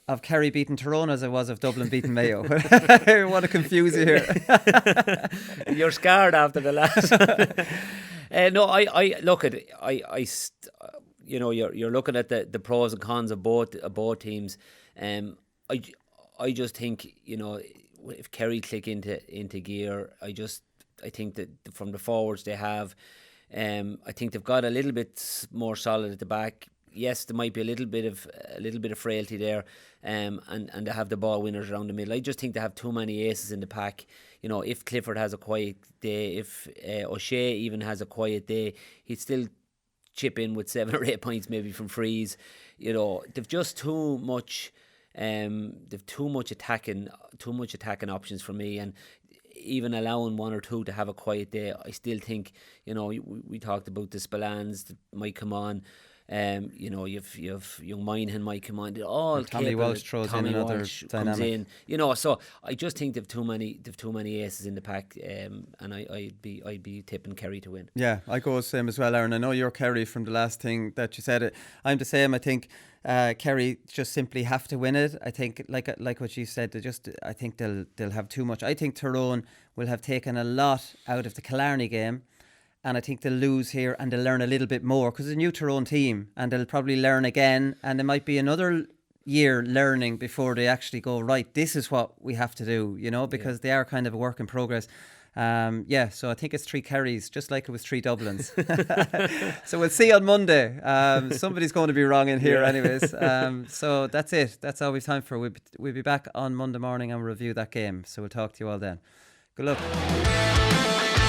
of Kerry beating Tyrone as I was of Dublin beating Mayo. I want to confuse you here.
You're scarred after the last. No, I look at it. You're looking at the pros and cons of both teams. I just think if Kerry click into gear, I think that from the forwards they have, I think they've got a little bit more solid at the back. Yes, there might be a little bit of frailty there, and they have the ball winners around the middle. I just think they have too many aces in the pack. If Clifford has a quiet day, if O'Shea even has a quiet day, he'd still chip in with 7 or 8 points maybe from frees. They've just too much. They've too much attacking options for me, and even allowing one or two to have a quiet day, I still think, you know, we talked about the Spillans that might come on. You know, you've young Moynihan might come on. All
Tommy Walsh throws in another dynamic.
comes in. You know, so I just think they've too many aces in the pack, and I'd be tipping Kerry to win.
Yeah, I go the same as well, Aaron. I know you're Kerry from the last thing that you said. I'm the same. I think Kerry just simply have to win it. I think, like what you said, I think they'll have too much. I think Tyrone will have taken a lot out of the Killarney game. And I think they'll lose here and they'll learn a little bit more because it's a new Tyrone team and they'll probably learn again. And there might be another year learning before they actually go, right, this is what we have to do, you know, because they are kind of a work in progress. So I think it's 3 Kerrys, just like it was 3 Dublins. So we'll see on Monday. Somebody's going to be wrong in here anyways. So that's it. That's all we've time for. We'll be back on Monday morning and review that game. So we'll talk to you all then. Good luck.